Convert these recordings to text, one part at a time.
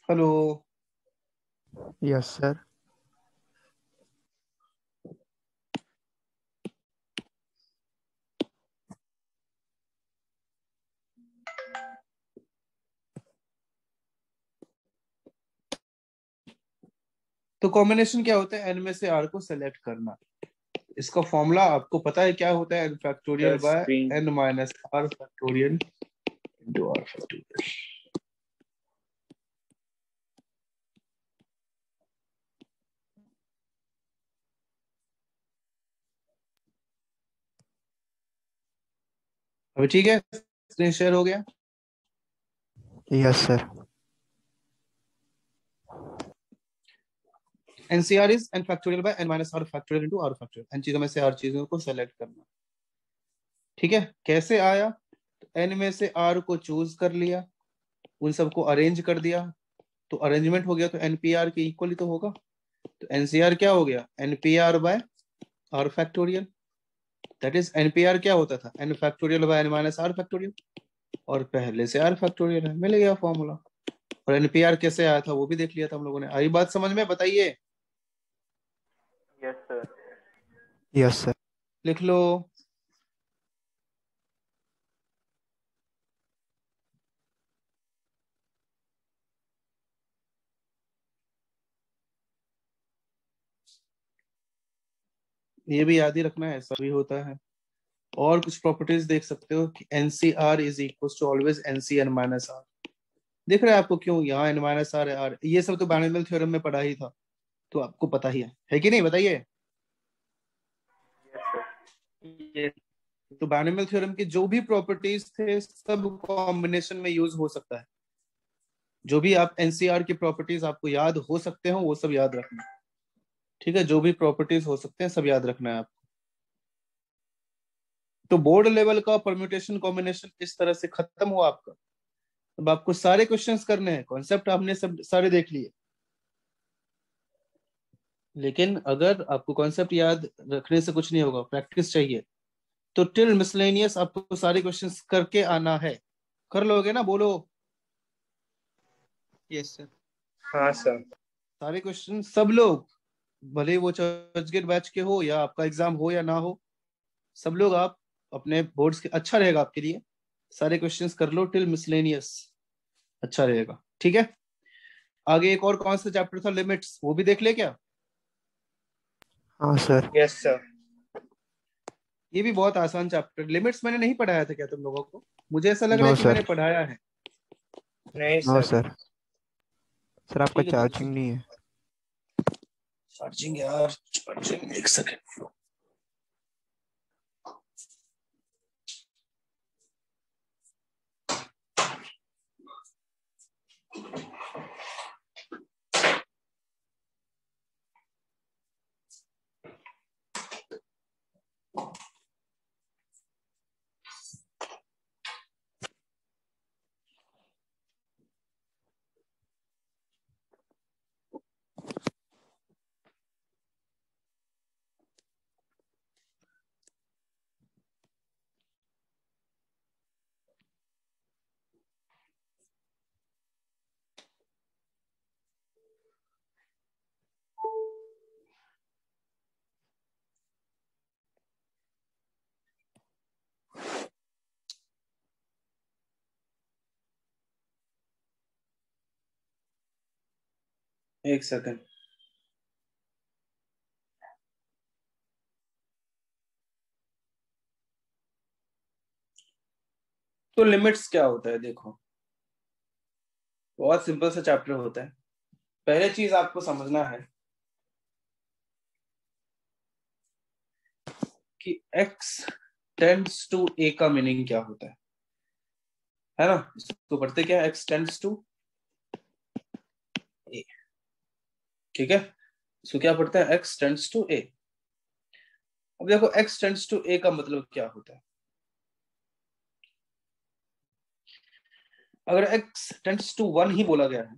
Hello. Yes sir. तो combination क्या होता है? एन में से आर को सेलेक्ट करना। इसका फॉर्मूला आपको पता है क्या होता है? N factorial by screen n minus r factorial into r factorial. अभी ठीक है? स्क्रीन शेयर हो गया? Yes sir. NCr is n factorial by n minus r factorial into r factorial. N चीजों में से आर चीजों को सेलेक्ट करना। ठीक है, कैसे आया? तो एन में से आर को चूज कर लिया, उन सबको अरेंज कर दिया, तो अरेंजमेंट हो गया, तो एनपीआर के इक्वल ही तो होगा। तो एनसीआर क्या हो गया? NPr by r factorial. That is nPr क्या होता था? N factorial by n minus r factorial, और पहले से आर फैक्टोरियल है, मिल गया फॉर्मूला। और एनपीआर कैसे आया था वो भी देख लिया था हम लोगों ने। आई बात समझ में? बताइए। Yes sir. Yes sir. लिख लो। ये भी याद ही रखना है, ऐसा भी होता है। और कुछ प्रॉपर्टीज देख सकते हो कि nCr is equal to always nC n minus r. दिख रहा है आपको? क्यों यहाँ एन माइनस आर है, आर ये सब तो बाइनोमियल थ्योरम में पढ़ा ही था, तो आपको पता ही है कि नहीं? बताइए। Yes sir. ये तो बाइनोमियल थ्योरम की जो भी प्रॉपर्टीज थे सब कॉम्बिनेशन में यूज हो सकता है। जो भी आप एनसीआर की प्रॉपर्टीज आपको याद हो सकते हो वो सब याद रखना। ठीक है, जो भी प्रॉपर्टीज हो सकते हैं सब याद रखना है आपको। तो बोर्ड लेवल का परम्यूटेशन कॉम्बिनेशन इस तरह से खत्म हुआ आपका। अब आपको सारे क्वेश्चंस करने हैं, कॉन्सेप्ट आपने सब सारे देख लिए, लेकिन अगर आपको कॉन्सेप्ट याद रखने से कुछ नहीं होगा, प्रैक्टिस चाहिए। तो टिल मिसलेनियस आपको सारे क्वेश्चंस करके आना है। कर लोगे ना? बोलो। Yes sir. हाँ सर। सारे क्वेश्चन सब लोग, भले वो चर्चगेट बैच के हो या आपका एग्जाम हो या ना हो, सब लोग आप अपने बोर्ड्स के, अच्छा रहेगा आपके लिए। सारे क्वेश्चंस कर लो टिल मिसलेनियस, अच्छा रहेगा। ठीक है, आगे एक और कौन सा चैप्टर था? लिमिट्स, वो भी देख ले क्या? हाँ सर। Yes sir. ये भी बहुत आसान चैप्टर। लिमिट्स मैंने नहीं पढ़ाया था क्या तुम लोगों को? मुझे ऐसा लग रहा नो है कि मैंने सर। पढ़ाया है। नहीं नो सर। सर। सर आपका ठीक है तो चार्जिंग नहीं है। चार्जिंग यार, चार्जिंग, एक सेकेंड। एक सेकेंड। तो लिमिट्स क्या होता है? देखो, बहुत सिंपल सा चैप्टर होता है। पहले चीज आपको समझना है कि x टेंड्स टू a का मीनिंग क्या होता है ना? इसको पढ़ते क्या है? x tends to a। ठीक है, इसको क्या पढ़ता है? x tends to a। अब देखो, x टेंड्स टू a का मतलब क्या होता है? अगर x टेंड्स टू 1 ही बोला गया है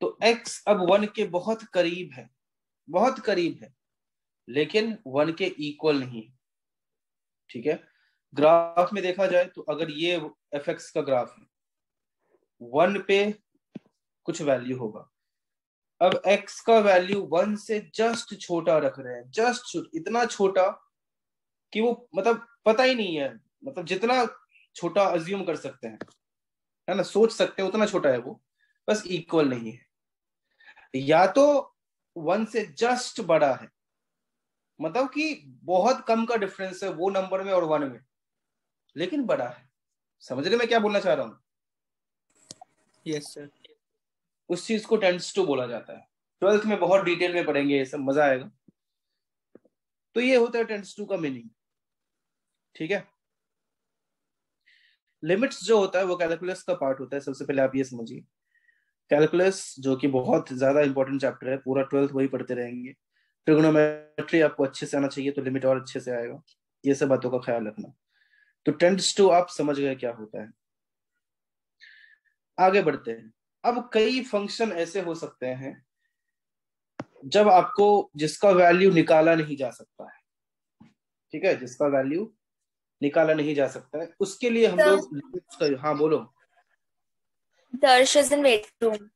तो x अब 1 के बहुत करीब है, बहुत करीब है, लेकिन 1 के इक्वल नहीं। ठीक है, ग्राफ में देखा जाए तो अगर ये fx का ग्राफ है, 1 पे कुछ वैल्यू होगा। अब x का वैल्यू 1 से जस्ट छोटा रख रहे हैं, जस्ट इतना छोटा कि वो मतलब पता ही नहीं है, मतलब जितना छोटा अज्यूम कर सकते हैं, है ना, सोच सकते हैं उतना छोटा है वो, बस इक्वल नहीं है। या तो 1 से जस्ट बड़ा है, मतलब कि बहुत कम का डिफरेंस है वो नंबर में और 1 में, लेकिन बड़ा है। समझ रहे मैं क्या बोलना चाह रहा हूं? Yes sir. उस चीज को टेंड्स टू बोला जाता है। 12th में बहुत डिटेल में पढ़ेंगे ये सब, मजा आएगा। तो ये होता है टेंड्स टू का मीनिंग, ठीक है। लिमिट्स जो होता है वो कैलकुलस का पार्ट होता है। सबसे पहले आप ये समझिए, कैलकुलस जो कि बहुत ज्यादा इंपॉर्टेंट चैप्टर है, पूरा 12th वही पढ़ते रहेंगे। ट्रिगोनोमेट्री आपको अच्छे से आना चाहिए, तो लिमिट और अच्छे से आएगा। ये सब बातों का ख्याल रखना। तो टेंड्स टू आप समझ गए क्या होता है। आगे बढ़ते हैं। अब कई फंक्शन ऐसे हो सकते हैं जब आपको जिसका वैल्यू निकाला नहीं जा सकता है, ठीक है, जिसका वैल्यू निकाला नहीं जा सकता है, उसके लिए हम लोग लिमिट्स का, हाँ बोलो। Darsh is in waiting room.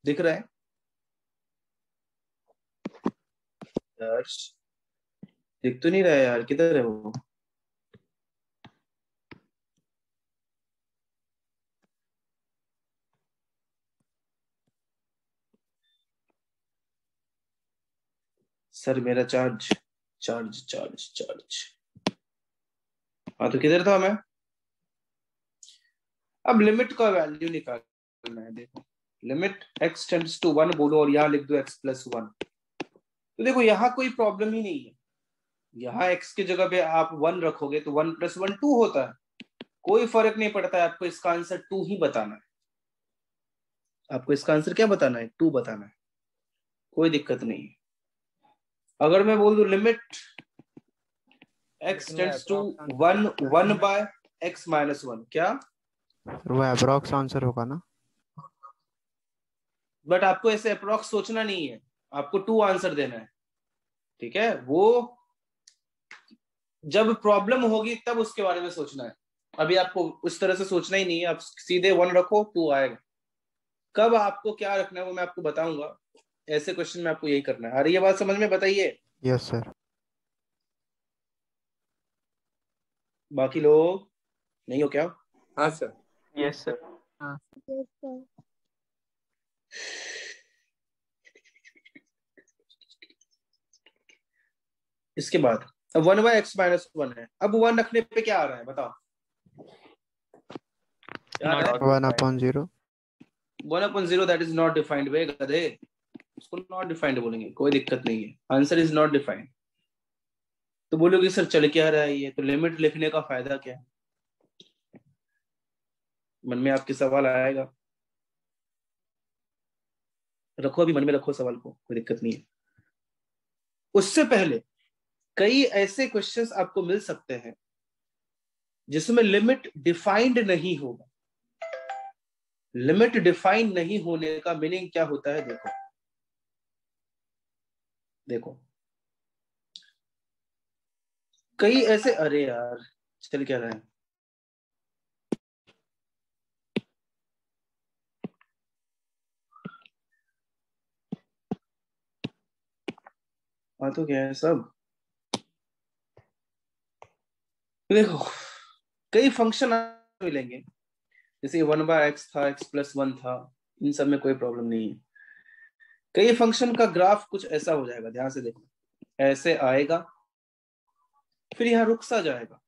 दिख रहा है दर्श? दिख तो नहीं रहा है यार, किधर है वो? सर मेरा चार्ज चार्ज चार्ज चार्ज, हाँ तो किधर था मैं? अब लिमिट का वैल्यू निकालना है। देखो, लिमिट x टेंड्स टू 1 बोलो और यहाँ लिख दो x प्लस 1। तो देखो यहाँ कोई प्रॉब्लम ही नहीं है। यहाँ x की जगह पे आप 1 रखोगे तो 1 प्लस 1 2 होता है, कोई फर्क नहीं पड़ता है। आपको इसका आंसर 2 ही बताना है। आपको इसका आंसर क्या बताना है? 2 बताना है, कोई दिक्कत नहीं है। अगर मैं बोल दूं limit x tends to 1 by x minus 1, क्या? वो अप्रॉक्स आंसर होगा ना? बट आपको ऐसे अप्रोक्स सोचना नहीं है, आपको 2 आंसर देना है, ठीक है। वो जब प्रॉब्लम होगी तब उसके बारे में सोचना है, अभी आपको उस तरह से सोचना ही नहीं है। आप सीधे 1 रखो, 2 आएगा। कब आपको क्या रखना है वो मैं आपको बताऊंगा। ऐसे क्वेश्चन में आपको यही करना है। अरे ये बात समझ में? बताइए यस सर। बाकी लोग, नहीं हो क्या? हाँ सर। Yes sir. हाँ। इसके बाद अब 1 बाय एक्स माइनस 1 है। अब 1 रखने पे क्या आ रहा है बताओ? क्या आ रहा है? 1/0। 1/0 दैट इज नॉट डिफाइंड वे गधे, उसको नॉट डिफाइंड बोलेंगे, कोई दिक्कत नहीं है। Answer is not defined. तो बोलोगे सर चल क्या रहा है ये, तो लिमिट लिखने का फायदा क्या है? मन में आपके सवाल आएगा, रखो अभी मन में रखो सवाल को, कोई दिक्कत नहीं है। उससे पहले कई ऐसे क्वेश्चंस आपको मिल सकते हैं जिसमें लिमिट डिफाइंड नहीं होगा। लिमिट डिफाइन नहीं होने का मीनिंग क्या होता है? देखो देखो, कई ऐसे, अरे यार चल क्या रहा है? हाँ तो क्या है सब? देखो, कई फंक्शन मिलेंगे, जैसे 1/x था, x प्लस 1 था, इन सब में कोई प्रॉब्लम नहीं है। कई फंक्शन का ग्राफ कुछ ऐसा हो जाएगा, ध्यान से देखो, ऐसे आएगा, फिर यहां रुक सा जाएगा,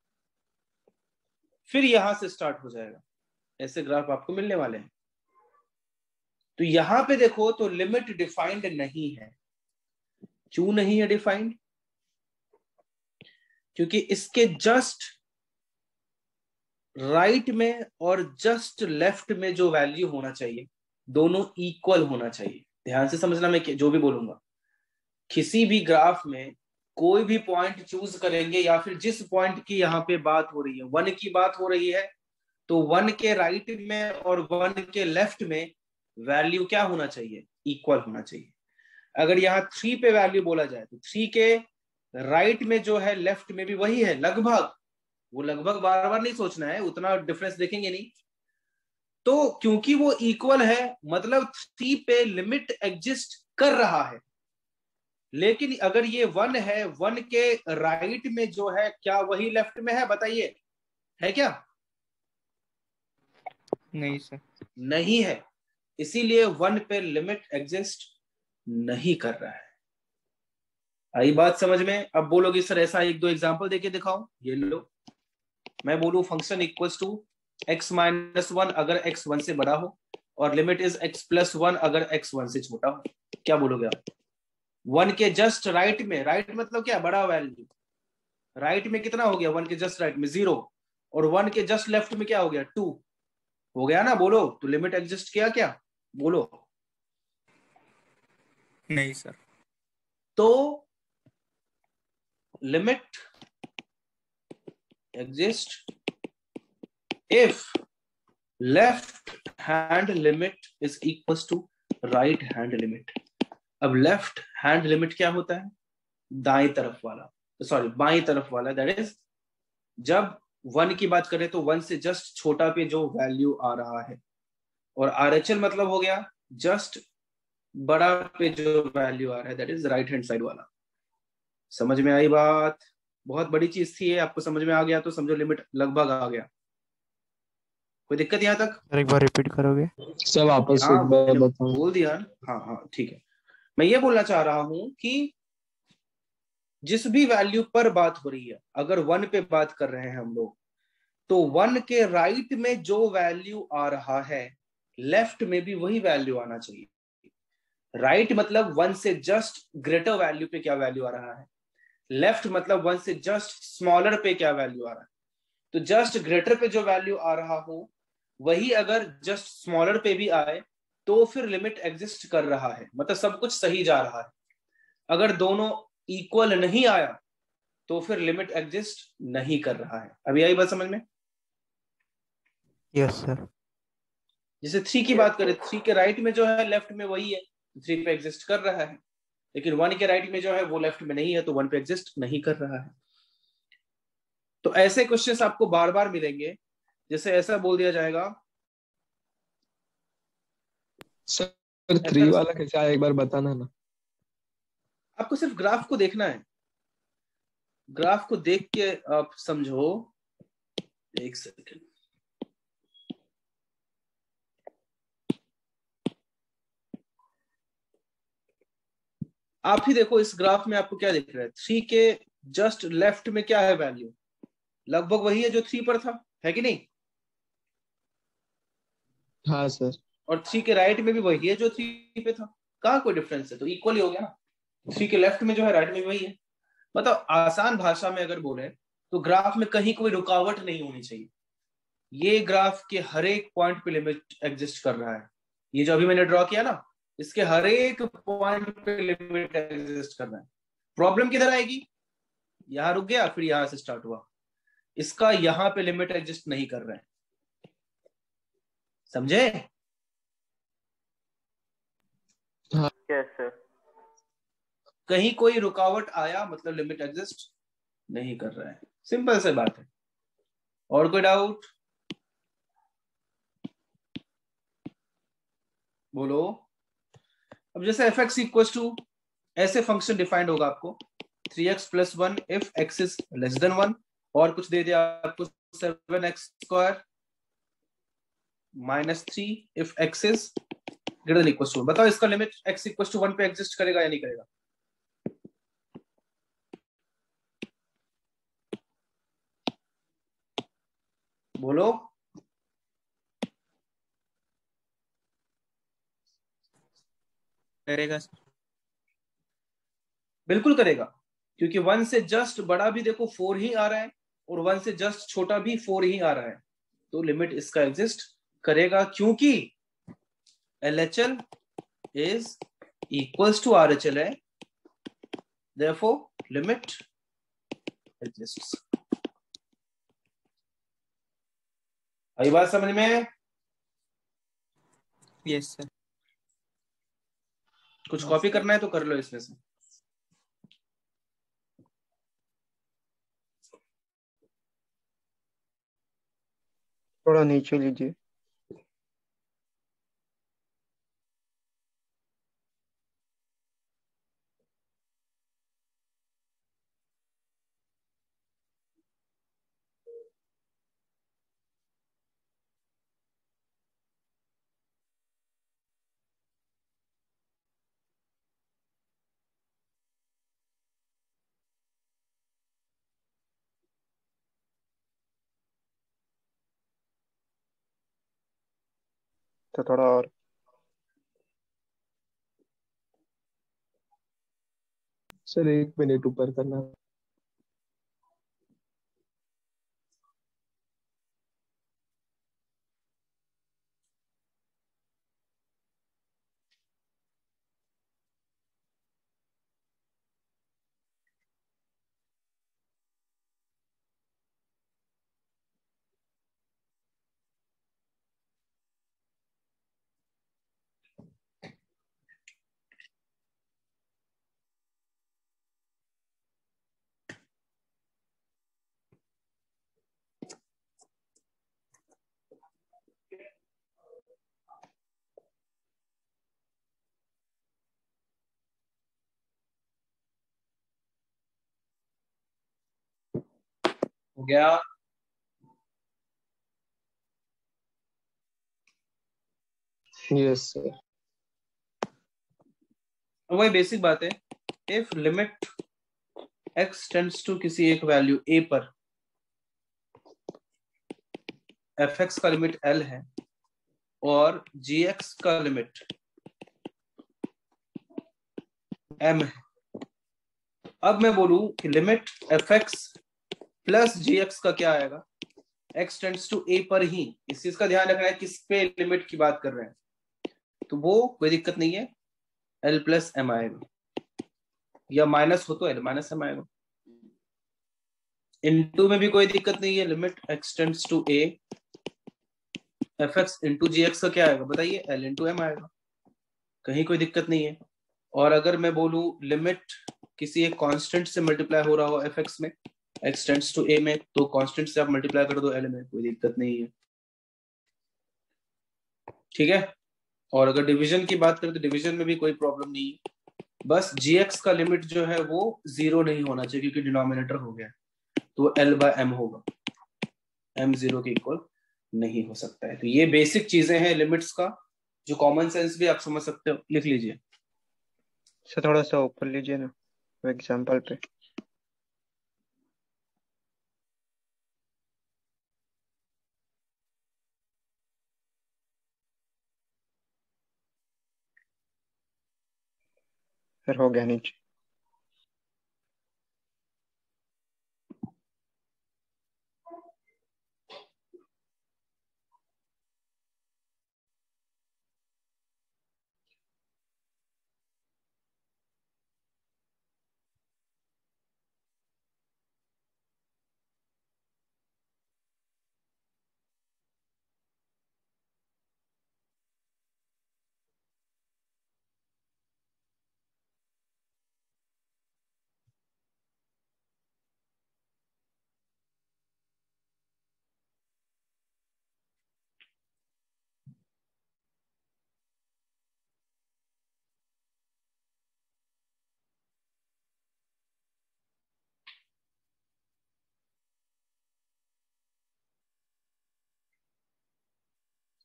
फिर यहां से स्टार्ट हो जाएगा। ऐसे ग्राफ आपको मिलने वाले हैं। तो यहां पे देखो तो लिमिट डिफाइंड नहीं है। क्यों नहीं है डिफाइंड? क्योंकि इसके जस्ट राइट में और जस्ट लेफ्ट में जो वैल्यू होना चाहिए दोनों इक्वल होना चाहिए। ध्यान से समझना, मैं जो भी बोलूंगा। किसी भी ग्राफ में कोई भी पॉइंट चूज करेंगे, या फिर जिस पॉइंट की यहाँ पे बात हो रही है, 1 की बात हो रही है, तो 1 के राइट में और 1 के लेफ्ट में वैल्यू क्या होना चाहिए? इक्वल होना चाहिए। अगर यहाँ 3 पे वैल्यू बोला जाए तो 3 के राइट में जो है लेफ्ट में भी वही है लगभग, वो लगभग बार बार नहीं सोचना है, उतना डिफरेंस देखेंगे नहीं। तो क्योंकि वो इक्वल है मतलब 3 पे लिमिट एग्जिस्ट कर रहा है। लेकिन अगर ये 1 है, 1 के राइट में जो है क्या वही लेफ्ट में है, बताइए, है क्या? नहीं सर। नहीं है, इसीलिए 1 पे लिमिट एग्जिस्ट नहीं कर रहा है। आई बात समझ में? अब बोलोगे सर ऐसा एक दो एग्जांपल देके दिखाओ। ये लो, मैं बोलूं function equals to x minus 1 अगर x 1 से बड़ा हो, और लिमिट इज x प्लस 1 अगर x 1 से छोटा हो। क्या बोलोगे आप? 1 के जस्ट राइट में, राइट मतलब क्या, बड़ा वैल्यू, राइट में कितना हो गया 1 के जस्ट राइट में 0, और 1 के जस्ट लेफ्ट में क्या हो गया 2 हो गया ना, बोलो। तो लिमिट एग्जिस्ट किया क्या, बोलो? नहीं सर। तो limit exist if left hand limit is equals to right hand limit। अब लेफ्ट हैंड लिमिट क्या होता है? दाएं तरफ वाला, सॉरी बाएं तरफ वाला, दैट इज जब 1 की बात करें तो 1 से जस्ट छोटा पे जो वैल्यू आ रहा है, और RHL मतलब हो गया जस्ट बड़ा पे जो वैल्यू आ रहा है, that is right hand side वाला। समझ में आई बात? बहुत बड़ी चीज थी ये, आपको समझ में आ गया तो समझो लिमिट लगभग आ गया। कोई दिक्कत यहाँ तक? सर एक बार रिपीट करोगे? सब वापस हाँ एक बार मैंने बताओ। बोल दिया। हाँ हाँ ठीक है। मैं ये बोलना चाह रहा हूं कि जिस भी वैल्यू पर बात हो रही है, अगर 1 पे बात कर रहे हैं हम लोग, तो 1 के राइट में जो वैल्यू आ रहा है, लेफ्ट में भी वही वैल्यू आना चाहिए। राइट मतलब 1 से जस्ट ग्रेटर वैल्यू पे क्या वैल्यू आ रहा है, लेफ्ट मतलब 1 से जस्ट स्मॉलर पे क्या वैल्यू आ रहा है। तो जस्ट ग्रेटर पे जो वैल्यू आ रहा हो वही अगर जस्ट स्मॉलर पे भी आए तो फिर लिमिट एग्जिस्ट कर रहा है, मतलब सब कुछ सही जा रहा है। अगर दोनों इक्वल नहीं आया तो फिर लिमिट एग्जिस्ट नहीं कर रहा है। अभी आई बात समझ में? Yes sir. जैसे 3 की बात करें, 3 के राइट में जो है लेफ्ट में वही है, 3 पे एग्जिस्ट कर रहा है। लेकिन 1 के राइट में जो है वो लेफ्ट में नहीं है, तो 1 पे एग्जिस्ट नहीं कर रहा है। तो ऐसे क्वेश्चंस आपको बार बार मिलेंगे। जैसे ऐसा बोल दिया जाएगा, सर 3 वाला कैसे आया एक बार बताना ना। आपको सिर्फ ग्राफ को देखना है, ग्राफ को देख के आप समझो। एक सेकंड, आप ही देखो इस ग्राफ में आपको क्या दिख रहा है? 3 के जस्ट लेफ्ट में क्या है वैल्यू, लगभग वही है जो 3 पर था, है कि नहीं? हाँ सर। और 3 के राइट में भी वही है जो 3 पे था। कहाँ कोई डिफरेंस है? तो इक्वल ही हो गया ना। 3 के लेफ्ट में जो है राइट में भी वही है। मतलब आसान भाषा में अगर बोले तो ग्राफ में कहीं कोई रुकावट नहीं होनी चाहिए। ये ग्राफ के हर एक पॉइंट पे लिमिट एग्जिस्ट कर रहा है। ये जो अभी मैंने ड्रॉ किया ना, इसके हर एक पॉइंट पे लिमिट एग्जिस्ट कर रहा है। प्रॉब्लम किधर आएगी? यहां रुक गया, फिर यहां से स्टार्ट हुआ, इसका यहां पे लिमिट एग्जिस्ट नहीं कर रहे हैं। समझे? Yes sir. कहीं कोई रुकावट आया मतलब लिमिट एग्जिस्ट नहीं कर रहा है। सिंपल सी बात है। और कोई डाउट? बोलो। अब जैसे एफ एक्स इक्वल टू, ऐसे फंक्शन डिफाइंड होगा आपको 3x plus 1 if x is less than 1, और कुछ दे दिया आपको 7x square minus 3 if x is greater than equal to. बताओ इसका लिमिट x इक्वल टू 1 पे एग्जिस्ट करेगा या नहीं करेगा? बोलो। करेगा सर। बिल्कुल करेगा, क्योंकि 1 से जस्ट बड़ा भी देखो 4 ही आ रहा है, और 1 से जस्ट छोटा भी 4 ही आ रहा है, तो लिमिट इसका एग्जिस्ट करेगा, क्योंकि LHL is equals to RHL है, therefore limit exists। आई बात समझ में? Yes sir. कुछ कॉपी करना है तो कर लो इसमें से। थोड़ा नीचे लीजिए। तो थोड़ा और। सर 1 मिनट ऊपर करना। हो गया? Yes sir. वही बेसिक बात है, if limit x tends to किसी एक वैल्यू a पर, fx का लिमिट l है और gx का लिमिट m है। अब मैं बोलूं कि लिमिट fx प्लस gx का क्या आएगा, x टेंड्स टू a पर ही, इस चीज का ध्यान रखना है किस पे लिमिट की बात कर रहे हैं, तो वो कोई दिक्कत नहीं है, l प्लस m आएगा, या माइनस हो तो l माइनस m आएगा। इनटू में भी कोई दिक्कत नहीं है, limit x tends to a, fx into gx का क्या आएगा बताइए, l इंटू m आएगा, कहीं कोई दिक्कत नहीं है। और अगर मैं बोलूं लिमिट किसी एक कांस्टेंट से मल्टीप्लाई हो रहा हो fx में, x टेंड्स टू a में, तो कांस्टेंट से आप मल्टीप्लाई कर दो l में, कोई दिक्कत नहीं है, ठीक है। और अगर डिवीजन की बात करें तो डिवीजन में भी कोई प्रॉब्लम नहीं है, बस gx का लिमिट जो है वो 0 नहीं होना चाहिए क्योंकि डिनोमिनेटर हो गया, तो l बाय m होगा, m 0 के इक्वल नहीं हो सकता है। तो ये बेसिक चीजें हैं लिमिट्स का, जो कॉमन सेंस भी आप समझ सकते हो, लिख लीजिए। सर थोड़ा सा ऊपर लीजिए ना एग्जाम्पल पे। फिर हो गया नीचे।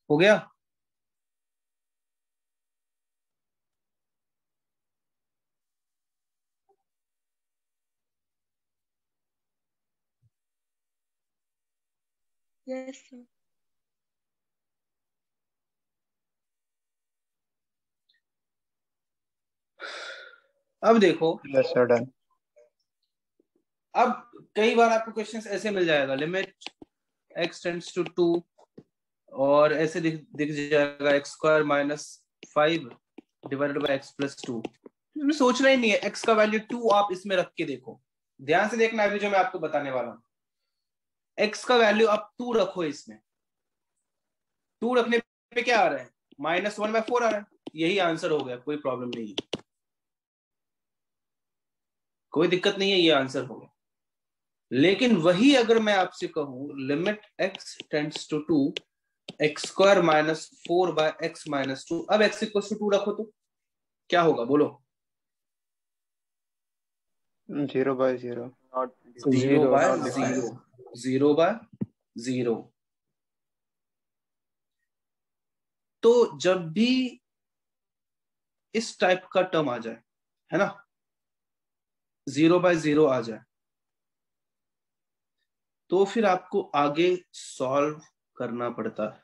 हो गया? Yes, sir. अब देखो, यस सर डन। अब कई बार आपको क्वेश्चंस ऐसे मिल जाएगा, लिमिट x टेंड्स टू 2 और ऐसे दिख जाएगा x square minus 5 divided by x plus 2। सोचना ही नहीं है, x का वैल्यू 2 आप इसमें रख के देखो, ध्यान से देखना अभी जो मैं आपको बताने वाला हूं, x का वैल्यू आप 2 रखो, इसमें 2 रखने पे क्या आ रहा है, -1/4 आ रहा है, यही आंसर हो गया, कोई प्रॉब्लम नहीं है, कोई दिक्कत नहीं है, ये आंसर हो गया। लेकिन वही अगर मैं आपसे कहूं limit x tends to 2 x square minus 4/x-2, अब x इक्वल टू 2 रखो तो क्या होगा बोलो? 0/0 Not 0/0, 0/0। तो जब भी इस टाइप का टर्म आ जाए, है ना, 0/0 आ जाए, तो फिर आपको आगे सॉल्व करना पड़ता है।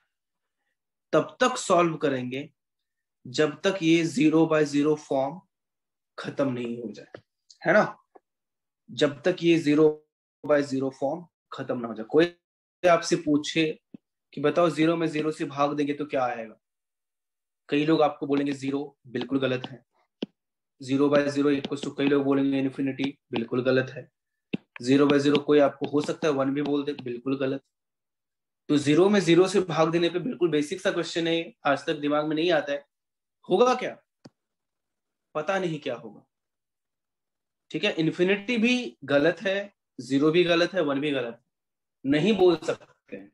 तब तक सॉल्व करेंगे जब तक ये 0/0 फॉर्म खत्म नहीं हो जाए, है ना। जब तक ये 0/0 फॉर्म खत्म ना हो जाए। कोई आपसे पूछे कि बताओ 0 में 0 से भाग देंगे तो क्या आएगा, कई लोग आपको बोलेंगे 0, बिल्कुल गलत है। 0/0 इक्वल टू, कई लोग बोलेंगे इन्फिनिटी, बिल्कुल गलत है। 0/0 कोई आपको हो सकता है 1 भी बोल दे, बिल्कुल गलत। तो 0 में 0 से भाग देने पे बिल्कुल बेसिक सा क्वेश्चन है, आज तक दिमाग में नहीं आता है, होगा क्या, पता नहीं क्या होगा। ठीक है, इन्फिनिटी भी गलत है, 0 भी गलत है, 1 भी गलत है, नहीं बोल सकते हैं।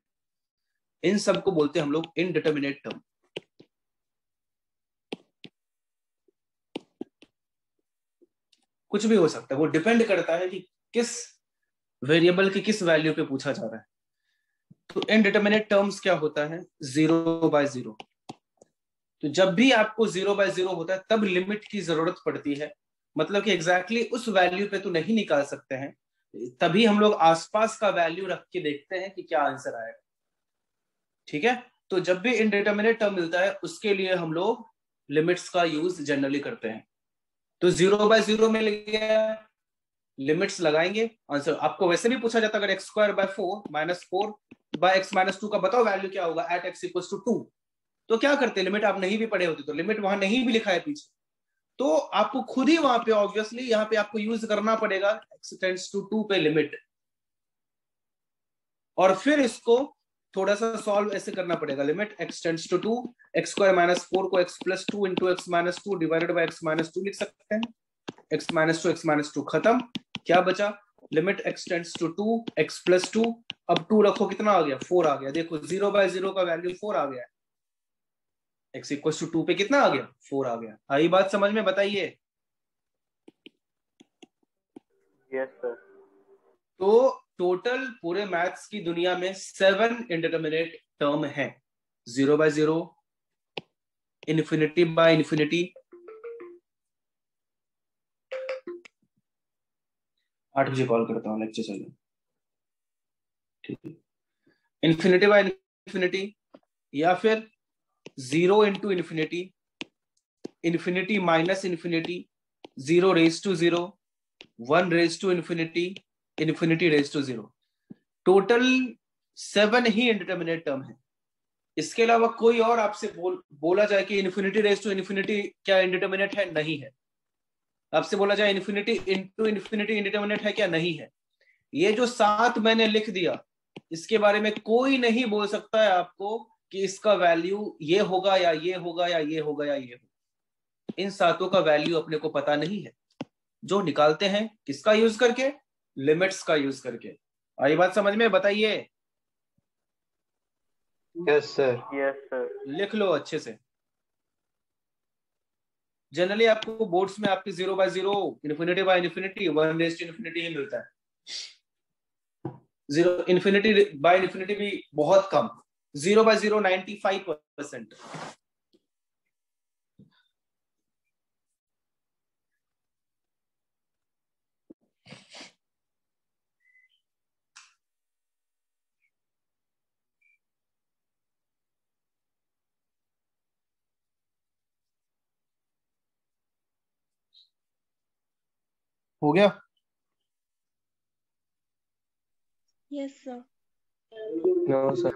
इन सबको बोलते हैं हम लोग इनडिटरमिनेट टर्म। कुछ भी हो सकता है, वो डिपेंड करता है कि किस वेरिएबल की किस वैल्यू पे पूछा जा रहा है। तो इनडिटरमिनेट टर्म्स क्या होता है? 0/0। तो जब भी आपको 0/0 होता है तब लिमिट की जरूरत पड़ती है, मतलब कि एग्जैक्टली उस वैल्यू पे तो नहीं निकाल सकते हैं, तभी हम लोग आसपास का वैल्यू रख के देखते हैं कि क्या आंसर आएगा। ठीक है, तो जब भी इनडिटरमिनेट टर्म मिलता है उसके लिए हम लोग लिमिट्स का यूज जनरली करते हैं। तो 0/0 मिल गया, लिमिट्स लगाएंगे, आंसर आपको वैसे भी पूछा जाता है, अगर x² 4 - 4/x-2 का बताओ वैल्यू क्या होगा एट x = 2, तो क्या करते, लिमिट आप नहीं भी पढ़े होते तो लिमिट वहां नहीं भी लिखा है पीछे, तो आपको खुद ही वहां पे ऑब्वियसली यहाँ पे आपको यूज करना पड़ेगा x टेंड्स टू 2 पे लिमिट, और फिर इसको थोड़ा सा सॉल्व ऐसे करना पड़ेगा। Limit x tends to 2, x² - 4 को x+2 × x-2 divided by x-2 लिख सकते हैं। x-2 x-2 खत्म, क्या बचा, limit x tends to 2 x+2, अब 2 रखो, कितना आ गया, 4 आ गया। देखो 0/0 का वैल्यू 4 आ गया, x = 2 पे कितना आ गया, 4 आ गया। आई बात समझ में, बताइए। Yes, sir. तो टोटल पूरे मैथ्स की दुनिया में 7 इंडिटरमिनेट टर्म है। 0/0, इन्फिनिटी, 8 बजे कॉल करता हूँ, लेक्चर चलो, ठीक है। इन्फिनिटी, या फिर 0 × infinity, infinity minus infinity, 0 raised to 0, 1 raised to infinity, infinity raised to 0। Total 7 he indeterminate term है। इसके अलावा कोई और आपसे बोला जाए कि इन्फिनिटी रेज टू इन्फिनिटी क्या इंडिटरमिनेट है, नहीं है। आपसे बोला जाए इन्फिनिटी इंटू इन्फिनिटी इंडिटरमिनेट है क्या, नहीं है। ये जो 7 मैंने लिख दिया, इसके बारे में कोई नहीं बोल सकता है आपको कि इसका वैल्यू ये होगा या ये होगा या ये होगा या ये होगा। इन 7 का वैल्यू अपने को पता नहीं है, जो निकालते हैं किसका यूज करके, लिमिट्स का यूज करके। आई बात समझ में, बताइए। Yes sir. Yes, sir. लिख लो अच्छे से। जनरली आपको बोर्ड्स में आपके 0/0, इन्फिनिटी/इन्फिनिटी, 1 ही मिलता है। 0 इन्फिनिटी/इन्फिनिटी भी बहुत कम, 0/0 95%। हो गया? Yes, sir. No sir.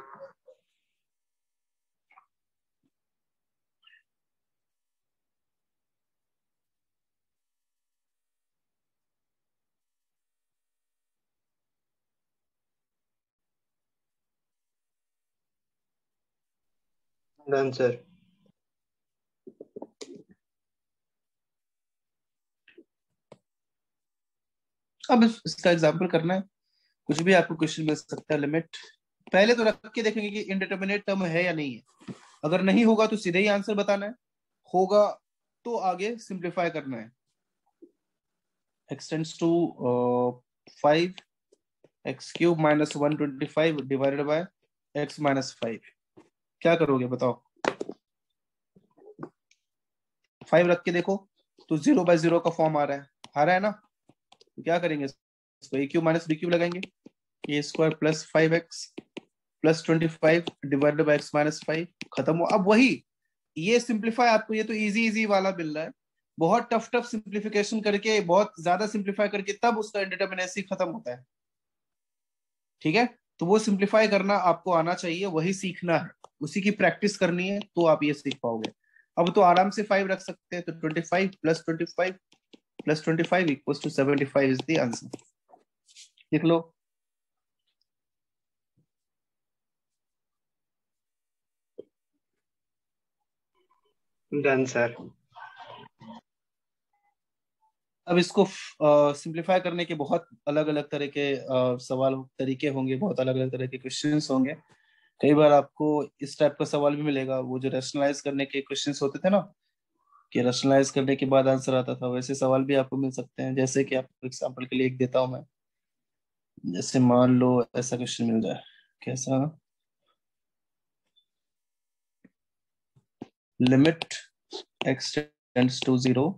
Done sir. अब इसका एग्जाम्पल करना है। कुछ भी आपको क्वेश्चन मिल सकता है। लिमिट पहले तो रख के देखेंगे कि इनडिटरमिनेट टर्म है या नहीं है। अगर नहीं होगा तो सीधे ही आंसर बताना है, होगा तो आगे सिंप्लीफाई करना है। x tends to 5 x cube minus 125 divided by x minus 5। क्या करोगे बताओ? 5 रख के देखो तो 0/0 का फॉर्म आ रहा है ना। तो क्या करेंगे, इसको a cube minus b cube लगाएंगे, a square plus 5x plus 25 divided by x minus 5, खत्म हो। अब वही ये सिंप्लीफाई आपको, ये तो इजी वाला मिल रहा है। बहुत टफ सिंप्लीफिकेशन करके, बहुत ज्यादा सिंप्लीफाई करके तब उसका इंडिटरमिनेसी खत्म होता है। ठीक है, तो वो सिंप्लीफाई करना आपको आना चाहिए, वही सीखना है, उसी की प्रैक्टिस करनी है, तो आप ये सीख पाओगे। अब तो आराम से 5 रख सकते हैं, तो 25 plus 25 plus 25 equals to 75 is the answer. लिख लो। Done sir. अब इसको सिंप्लीफाई करने के बहुत अलग अलग तरह के सवाल तरीके होंगे, बहुत अलग अलग तरह के क्वेश्चंस होंगे। कई बार आपको इस टाइप का सवाल भी मिलेगा, वो जो रैशनलाइज करने के क्वेश्चंस होते थे ना, कि रैशनलाइज करने के बाद आंसर आता था, वैसे सवाल भी आपको मिल सकते हैं। जैसे कि आपको एग्जांपल के लिए एक देता हूं मैं, जैसे मान लो ऐसा क्वेश्चन मिल जाए, कैसा, limit x tends to 0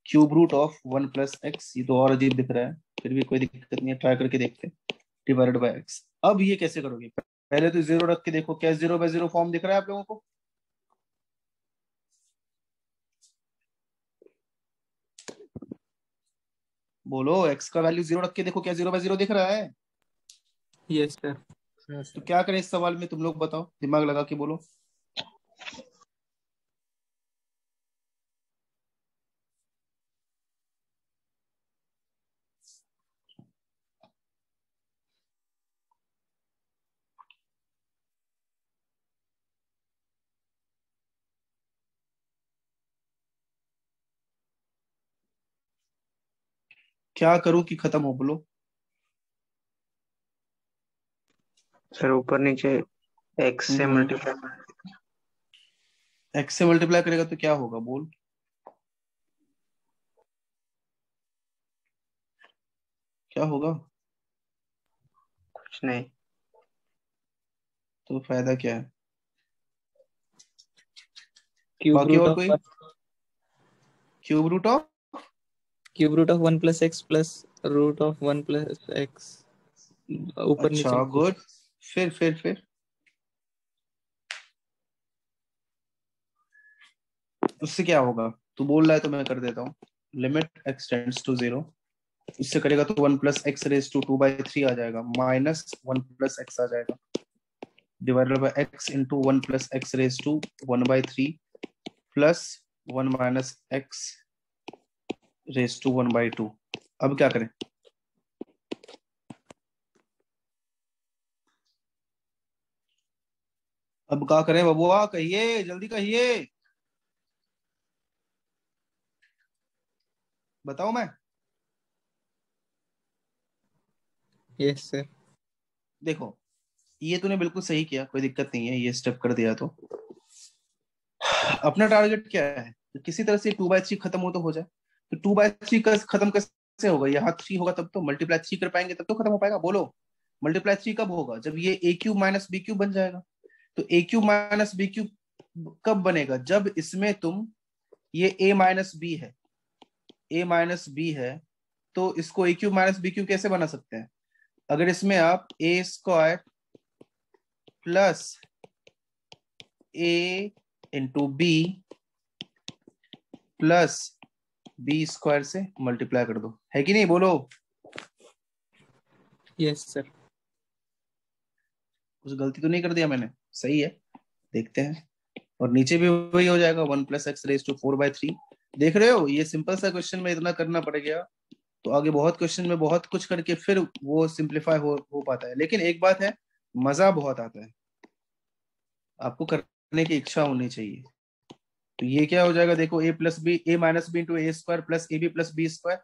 cube root of 1 plus x. ये तो और अजीब दिख रहा है, फिर भी कोई दिक्कत नहीं है, ट्राई करके देखते हैं। Divided by x। अब ये कैसे करोगे? पहले तो 0 रख के देखो, क्या 0/0 फॉर्म दिख रहा है आप लोगों को? बोलो, x का वैल्यू 0 रख के देखो, क्या 0/0 दिख रहा है? Yes sir. तो क्या करें इस सवाल में, तुम लोग बताओ, दिमाग लगा के बोलो। क्या करूं कि खत्म हो, बोलो। सर ऊपर नीचे x से मल्टीप्लाई। x से मल्टीप्लाई करेगा तो क्या होगा, बोल। क्या होगा? कुछ नहीं। तो फायदा क्या है? क्यूब बाकी रूट और ऑफ कोई? Cube root of one plus x plus root of 1 plus x, ऊपर नीचे। अच्छा गुड। फिर उससे क्या होगा? तू बोल रहा है तो मैं कर देता हूँ। लिमिट x टेंड्स टू 0, इससे करेगा तो 1 प्लस एक्स रेज टू 2/3 आ जाएगा, माइनस 1 प्लस एक्स आ जाएगा, divided by x into 1 plus x raise to 1/3 plus 1 minus x raise to 1/2। अब क्या करें? अब क्या करें बबुआ, कहिए, जल्दी कहिए, बताओ मैं। Yes sir. देखो, ये तूने बिल्कुल सही किया, कोई दिक्कत नहीं है, ये स्टेप कर दिया तो। अपना टारगेट क्या है? तो किसी तरह से 2/3 खत्म हो तो हो जाए। तो 2/3 का खत्म कैसे होगा? यहाँ 3 होगा तब तो, मल्टीप्लाई 3 कर पाएंगे तब तो खत्म हो पाएगा। बोलो, मल्टीप्लाई 3 कब होगा? जब ये a cube minus b cube बन जाएगा। तो a cube minus b cube कब बनेगा? जब इसमें तुम, ये a माइनस बी है, a माइनस बी है, तो इसको a cube minus b cube कैसे बना सकते हैं? अगर इसमें आप a square plus a into b plus b square से मल्टीप्लाई कर दो, है कि नहीं? बोलो। Yes sir. कुछ गलती तो नहीं कर दिया मैंने? सही है, देखते हैं। और नीचे भी वही हो जाएगा, 1 प्लस एक्स रेज टू 4/3। देख रहे हो, ये सिंपल सा क्वेश्चन में इतना करना पड़ गया, तो आगे बहुत क्वेश्चन में बहुत कुछ करके फिर वो सिंप्लीफाई हो पाता है। लेकिन एक बात है, मजा बहुत आता है, आपको करने की इच्छा होनी चाहिए। तो ये क्या हो जाएगा, देखो, a plus b, a minus b into a square plus a b plus b square,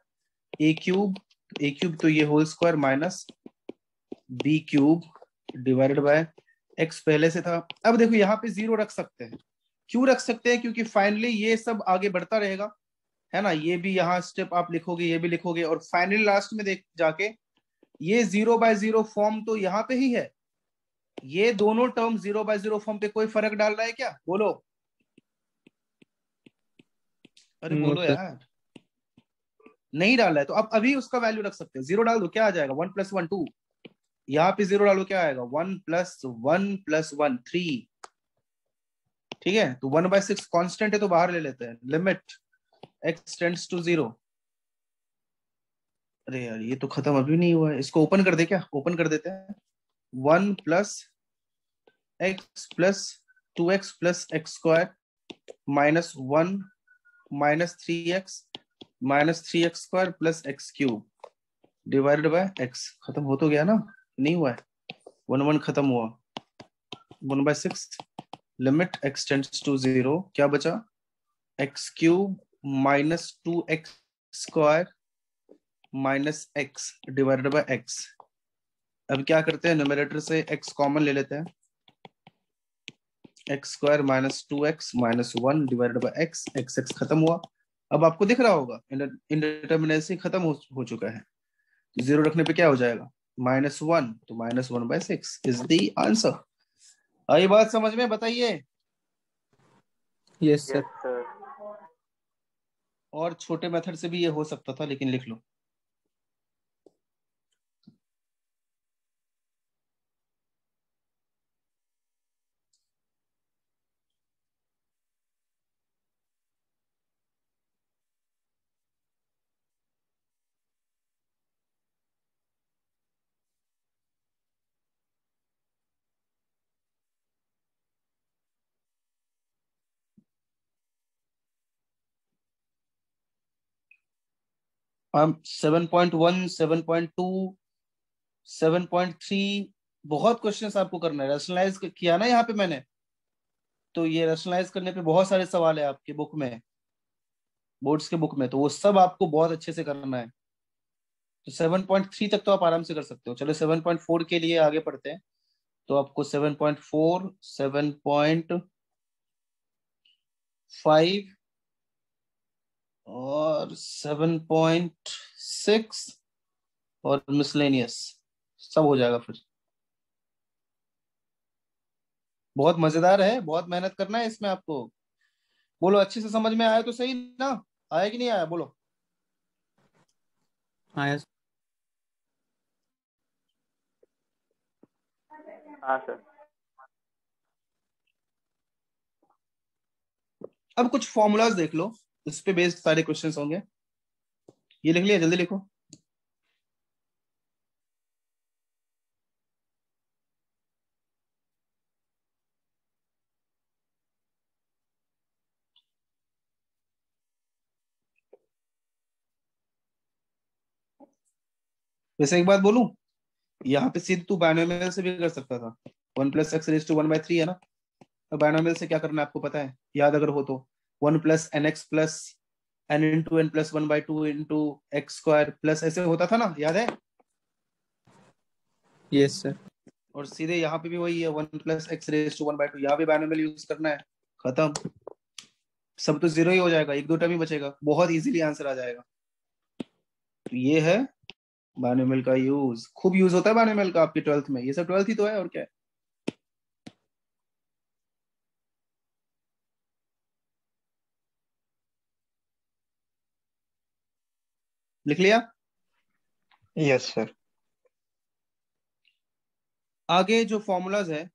a cube तो ये whole square minus b cube divided by x पहले से था। अब देखो यहाँ पे 0 रख सकते हैं। क्यों रख सकते हैं? क्योंकि फाइनली ये सब आगे बढ़ता रहेगा, है ना। ये भी यहाँ स्टेप आप लिखोगे, ये भी लिखोगे, और फाइनली लास्ट में देख जाके ये 0/0 फॉर्म तो यहाँ पे ही है। ये दोनों टर्म 0/0 फॉर्म पे कोई फर्क डाल रहा है क्या? बोलो, अरे नो बोलो सर। यार, नहीं डाला है। तो अब अभी उसका वैल्यू रख सकते हैं। 0 डाल दो, क्या आ जाएगा? 1 + 1 2। यहाँ पे 0 डालो, क्या आएगा? 1 + 1 + 1 3। ठीक है, तो 1/6 कांस्टेंट है तो बाहर ले लेते हैं। Limit x tends to 0। अरे यार ये तो खत्म अभी नहीं हुआ है, इसको ओपन कर दे क्या? ओपन कर देते हैं। 1 + x + 2x + x² -1 -3x -3x² + x³ divided by x। खत्म हो तो गया ना? नहीं हुआ है, 1 1 खत्म हुआ। 1/6 लिमिट x टेंड्स टू 0, क्या बचा? x³ -2x² -x divided by x। अब क्या करते हैं, न्यूमरेटर से x कॉमन ले लेते हैं। x² -2x -1 divided by x। x खत्म हुआ। अब आपको दिख रहा होगा इंडिटरमिनेसी खत्म हो चुका है। 0 रखने पे क्या हो जाएगा? -1, तो -1/6 इज द आंसर। आई बात समझ में? बताइए। Yes sir. Yes, sir. और छोटे मेथड से भी ये हो सकता था, लेकिन लिख लो। अब 7.1 7.2 7.3 बहुत क्वेश्चंस आपको करना है। रैशनलाइज किया ना यहाँ पे मैंने, तो ये रैशनलाइज करने पे बहुत सारे सवाल है आपके बुक में, बोर्ड्स के बुक में, तो वो सब आपको बहुत अच्छे से करना है। तो 7.3 तक तो आप आराम से कर सकते हो। चलो 7.4 के लिए आगे पढ़ते हैं। तो आपको 7.4 7.5 और 7.6 और मिसलेनियस सब हो जाएगा। फिर बहुत मजेदार है, बहुत मेहनत करना है इसमें आपको। बोलो अच्छे से समझ में आया तो सही ना? आया कि नहीं आया? बोलो। आया। हाँ सर। अब कुछ फॉर्मूलाज देख लो, इस पे बेस्ड सारे क्वेश्चंस होंगे। ये लिख लिया? जल्दी लिखो। वैसे एक बात बोलूं, यहाँ पे सीधे तू बायनोमियल से भी कर सकता था। 1 + x⁻⁴ है ना। अब बायनोमियल से क्या करना है आपको पता है, याद अगर हो तो। 1 + nx + n × n + 1/2 × x² plus ऐसे होता था ना, याद है? Yes sir. और सीधे यहाँ पे भी वही है, 1 + x⁻⁴ यहाँ भी बायनोमियल यूज करना है। खत्म, सब तो 0 ही हो जाएगा, 1 2 टर्म ही बचेगा, बहुत इजीली आंसर आ जाएगा। तो ये है बायनोमियल का यूज। खूब यूज होता है बायनोमियल का आपकी 12th में। ये सब 12th ही तो है, और क्या है। लिख लिया? Yes sir. आगे जो फॉर्मूलाज है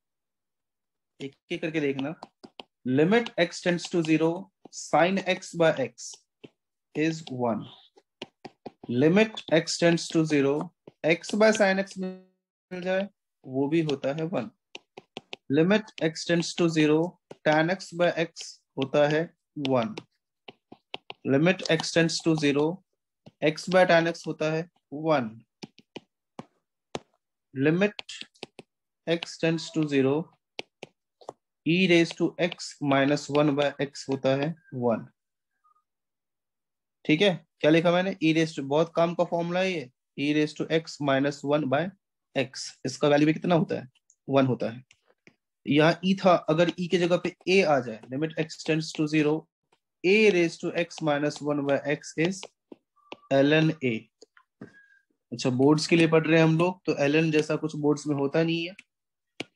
एक एक करके देखना। Limit x tends to 0 sin x/x is 1। Limit x tends to 0 x/sin x मिल जाए, वो भी होता है 1। Limit x tends to 0 tan x/x होता है 1। Limit x tends to 0 x/tan x होता है 1। Limit x tends to 0 e⁻x - 1/x होता है 1। ठीक है, क्या लिखा मैंने? बहुत काम का फॉर्मूला है ये। e⁻x - 1/x x, इसका वैल्यू भी कितना होता है? 1 होता है। यहाँ e था, अगर e की जगह पे a आ जाए, limit x tends to 0, a raise to x minus 1 by x is ln a। अच्छा, बोर्ड्स के लिए पढ़ रहे हैं हम लोग, तो ln जैसा कुछ बोर्ड्स में होता नहीं है,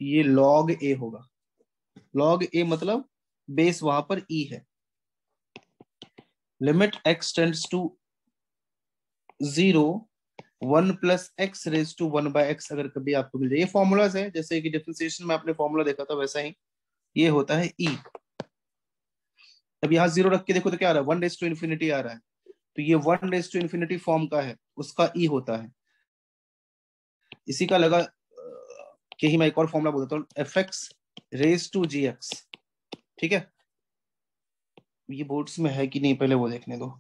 ये log a होगा। log a मतलब बेस वहां पर e है। Limit x tends to 0, 1 plus x raise to 1 by x अगर कभी आपको मिल जाए, ये फॉर्मूलाज है, जैसे कि डिफरेंशिएशन में आपने फॉर्मूला देखा था वैसा ही ये होता है e। अब यहाँ 0 रख के देखो तो क्या आ रहा है? 1 रेज टू इन्फिनिटी आ रहा है, तो ये 1 रेज टू इन्फिनिटी फॉर्म का है, उसका e होता है। इसी का लगा कि ही मैं एक और फॉर्मूला बोल देता हूँ, f x raise to g x. ठीक है, ये बोर्ड्स में है कि नहीं पहले वो देखने दो।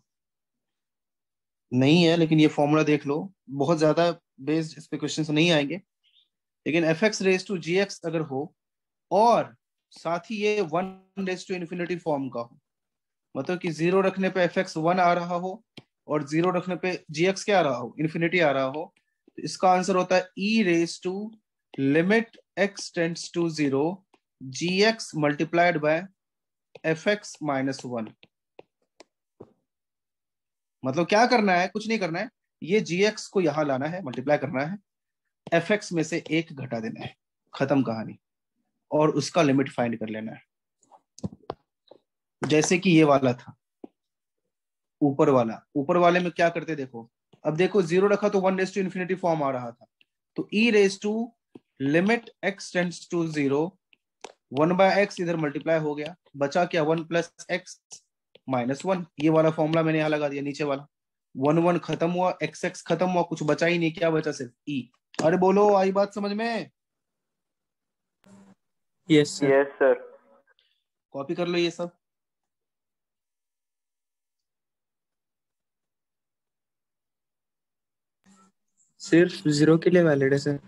नहीं है, लेकिन ये फॉर्मूला देख लो, बहुत ज्यादा बेस्ड इस पे क्वेश्चन नहीं आएंगे, लेकिन f x raise to g x अगर हो और साथ ही ये 1 रेज टू इन्फिनिटी फॉर्म का हो, मतलब कि 0 रखने पे एफ एक्स 1 आ रहा हो और 0 रखने पे जी एक्स क्या आ रहा हो? इन्फिनिटी आ रहा हो, तो इसका आंसर होता है e raise to limit x tends to 0 g x multiplied by f x minus 1। मतलब क्या करना है? कुछ नहीं करना है, ये जी एक्स को यहां लाना है, मल्टीप्लाई करना है, एफ एक्स में से 1 घटा देना है, खत्म कहानी, और उसका लिमिट फाइंड कर लेना है। जैसे कि ये वाला था, ऊपर वाला, ऊपर वाले में क्या करते देखो, अब देखो 0 रखा तो 1 रेज टू इन्फिनिटी फॉर्म आ रहा था, तो e raise to limit x tends to 0, 1 by x इधर मल्टीप्लाई हो गया, बचा क्या? 1 प्लस एक्स माइनस 1। ये वाला फॉर्मूला मैंने यहाँ लगा दिया, नीचे वाला 1 1 खत्म हुआ, एक्स एक्स खत्म हुआ, कुछ बचा ही नहीं, क्या बचा? सिर्फ e। अरे बोलो, आई बात समझ में? Yes sir. Yes sir. Copy कर लो ये सब। सिर्फ 0 के लिए वैलिड है सर।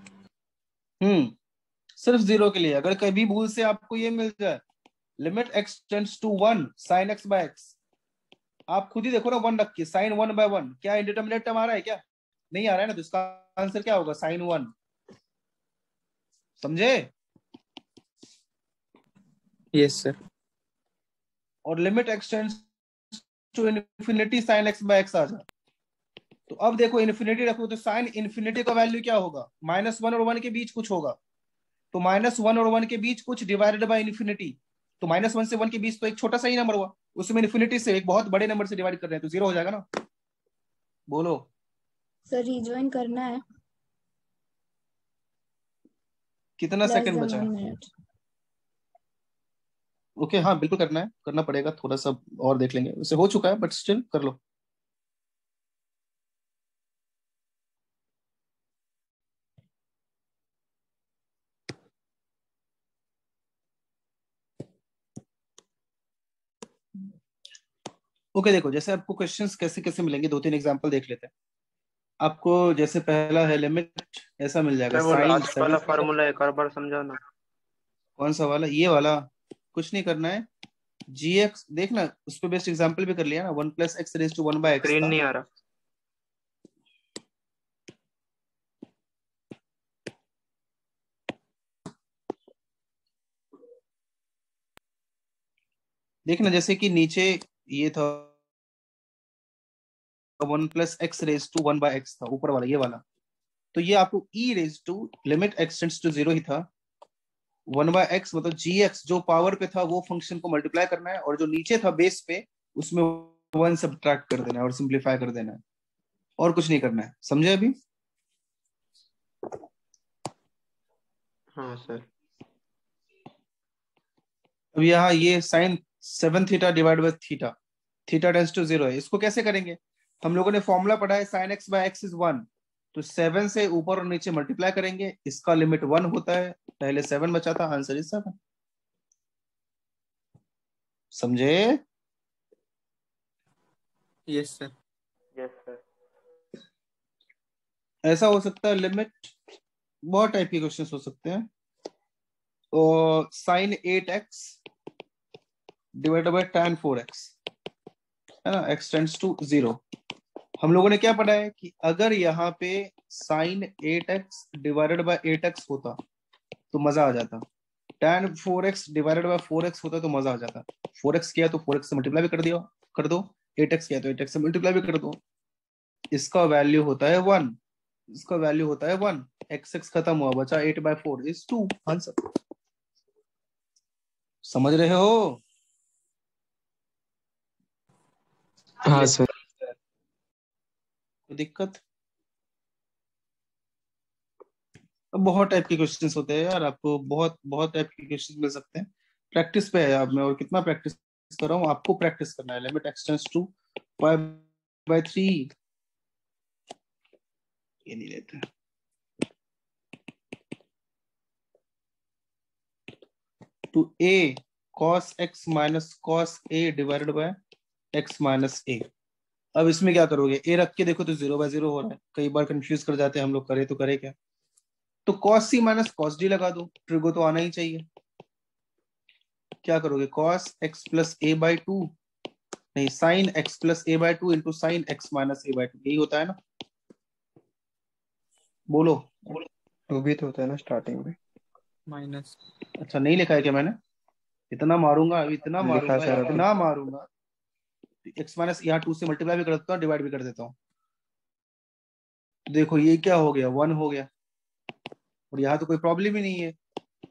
सिर्फ 0 के लिए। अगर कभी भूल से आपको ये मिल जाए, limit x tends to 1 sin x by x, आप खुद ही देखो ना, 1 रख के sin 1 बाय 1, क्या इंडिटरमिनेट टर्म आ रहा है? क्या नहीं आ रहा है ना, तो इसका आंसर क्या होगा? sin 1। समझे? Yes sir. और limit x tends to infinity sin x by x आ जाए, तो अब देखो इन्फिनिटी रखो तो साइन इन्फिनिटी का वैल्यू क्या होगा? -1 और 1 के बीच कुछ होगा, तो -1 और 1 के बीच कुछ डिवाइडेड बाय इन्फिनिटी, तो -1 से 1 के बीच तो एक छोटा सा ही नंबर हुआ, उसमें इन्फिनिटी से एक बहुत बड़े नंबर से डिवाइड कर रहे हैं, तो 0 हो जाएगा ना। बोलो सर रिजॉइन करना है। कितना लेस सेकंड देन बचा 1 है? मिनट। ओके, हाँ बिल्कुल करना है, करना पड़ेगा, थोड़ा सा और देख लेंगे, उसे हो चुका है बट स्टिल कर लो। ओके देखो, जैसे आपको क्वेश्चंस कैसे कैसे मिलेंगे, 2 3 एग्जांपल देख लेते हैं। आपको जैसे पहला है लिमिट, ऐसा मिल जाएगा सर वो साइन लास्ट 7 वाला थीटा। फार्मूला एक और बार समझाना। कौन सा वाला? ये वाला। कुछ नहीं करना है, जी एक्स देखना, उस पर बेस्ट एग्जाम्पल भी कर लिया ना, 1 plus x raise to 1 by x screen था। नहीं आ रहा। देखना जैसे कि नीचे ये था 1 plus x raise to 1 by x था, ऊपर वाला ये वाला, तो ये आपको e raise to limit x tends to 0 ही था, 1 बाय एक्स मतलब जी एक्स जो पावर पे था वो फंक्शन को मल्टीप्लाई करना है, और जो नीचे था बेस पे उसमें 1 सब्ट्रैक्ट कर देना है और सिंप्लीफाई कर देना है, और कुछ नहीं करना है। समझे अभी? हाँ सर। अब यहाँ ये sine 7 theta divide by theta, theta tends to 0 है, इसको कैसे करेंगे? हम लोगों ने फॉर्मूला पढ़ा है sine x by x is 1, तो 7 से ऊपर और नीचे मल्टीप्लाई करेंगे, इसका लिमिट 1 होता है, पहले 7 बचा था, आंसर इज 7। समझे? Yes sir. Yes sir. ऐसा हो सकता है लिमिट, बहुत टाइप के क्वेश्चन हो सकते हैं, तो sign 8x divided by tan 4x है ना, x टेंड्स टू 0, हम लोगों ने क्या पढ़ा है कि अगर यहाँ पे sign 8x divided by 8x होता तो मजा आ जाता, tan 4x divided by 4x होता तो मजा आ जाता। 4x किया तो 4x से मल्टीप्लाई भी कर दो, 8x किया तो 8x से मल्टीप्लाई भी कर दो। इसका वैल्यू होता है 1, इसका वैल्यू होता है 1, x खत्म हुआ, बचा 8/4 इज 2 आंसर। समझ रहे हो? हाँ सर। कोई दिक्कत? अब बहुत टाइप के क्वेश्चंस होते हैं यार, आपको बहुत बहुत टाइप के क्वेश्चंस मिल सकते हैं। प्रैक्टिस पे है आप में, और कितना प्रैक्टिस कर रहा हूँ, आपको प्रैक्टिस करना है। लिमिट एक्सटेंड्स टू 5/3, ये नहीं लेते। To a cos x minus cos a divided by x minus a। अब इसमें क्या करोगे, a रख के देखो तो 0/0 हो रहा है, कई बार कंफ्यूज कर जाते हैं हम लोग, करे तो करे क्या। तो cos c minus cos d लगा दो, ट्रिगो तो आना ही चाहिए। क्या करोगे, cos x प्लस a/2, नहीं sin x plus a/2 into sine x minus a/2, यही होता है ना? बोलो। 2 भी तो होता है ना स्टार्टिंग में। माइनस। अच्छा नहीं लिखा है क्या मैंने? इतना मारूंगा अभी, इतना लिखा मारूंगा, सर अभी। इतना मारूंगा। x माइनस यहाँ 2 से मल्टीप्लाई भी कर देता हूँ, डिवाइड भी कर देता हूँ। देखो ये क्या हो गया, 1 हो गया, और यहाँ तो कोई प्रॉब्लम ही नहीं है,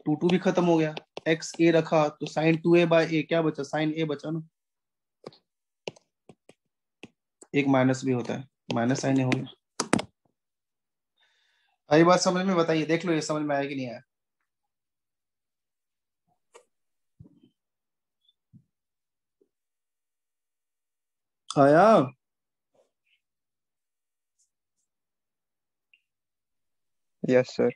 2 भी खत्म हो गया। एक्स ए रखा तो साइन 2a/a क्या बचा, साइन a बचा ना, एक माइनस भी होता है, माइनस साइन a हो गया। आई बात समझ में? बताइए, देख लो ये समझ में आया कि नहीं आया। आया? Yes sir.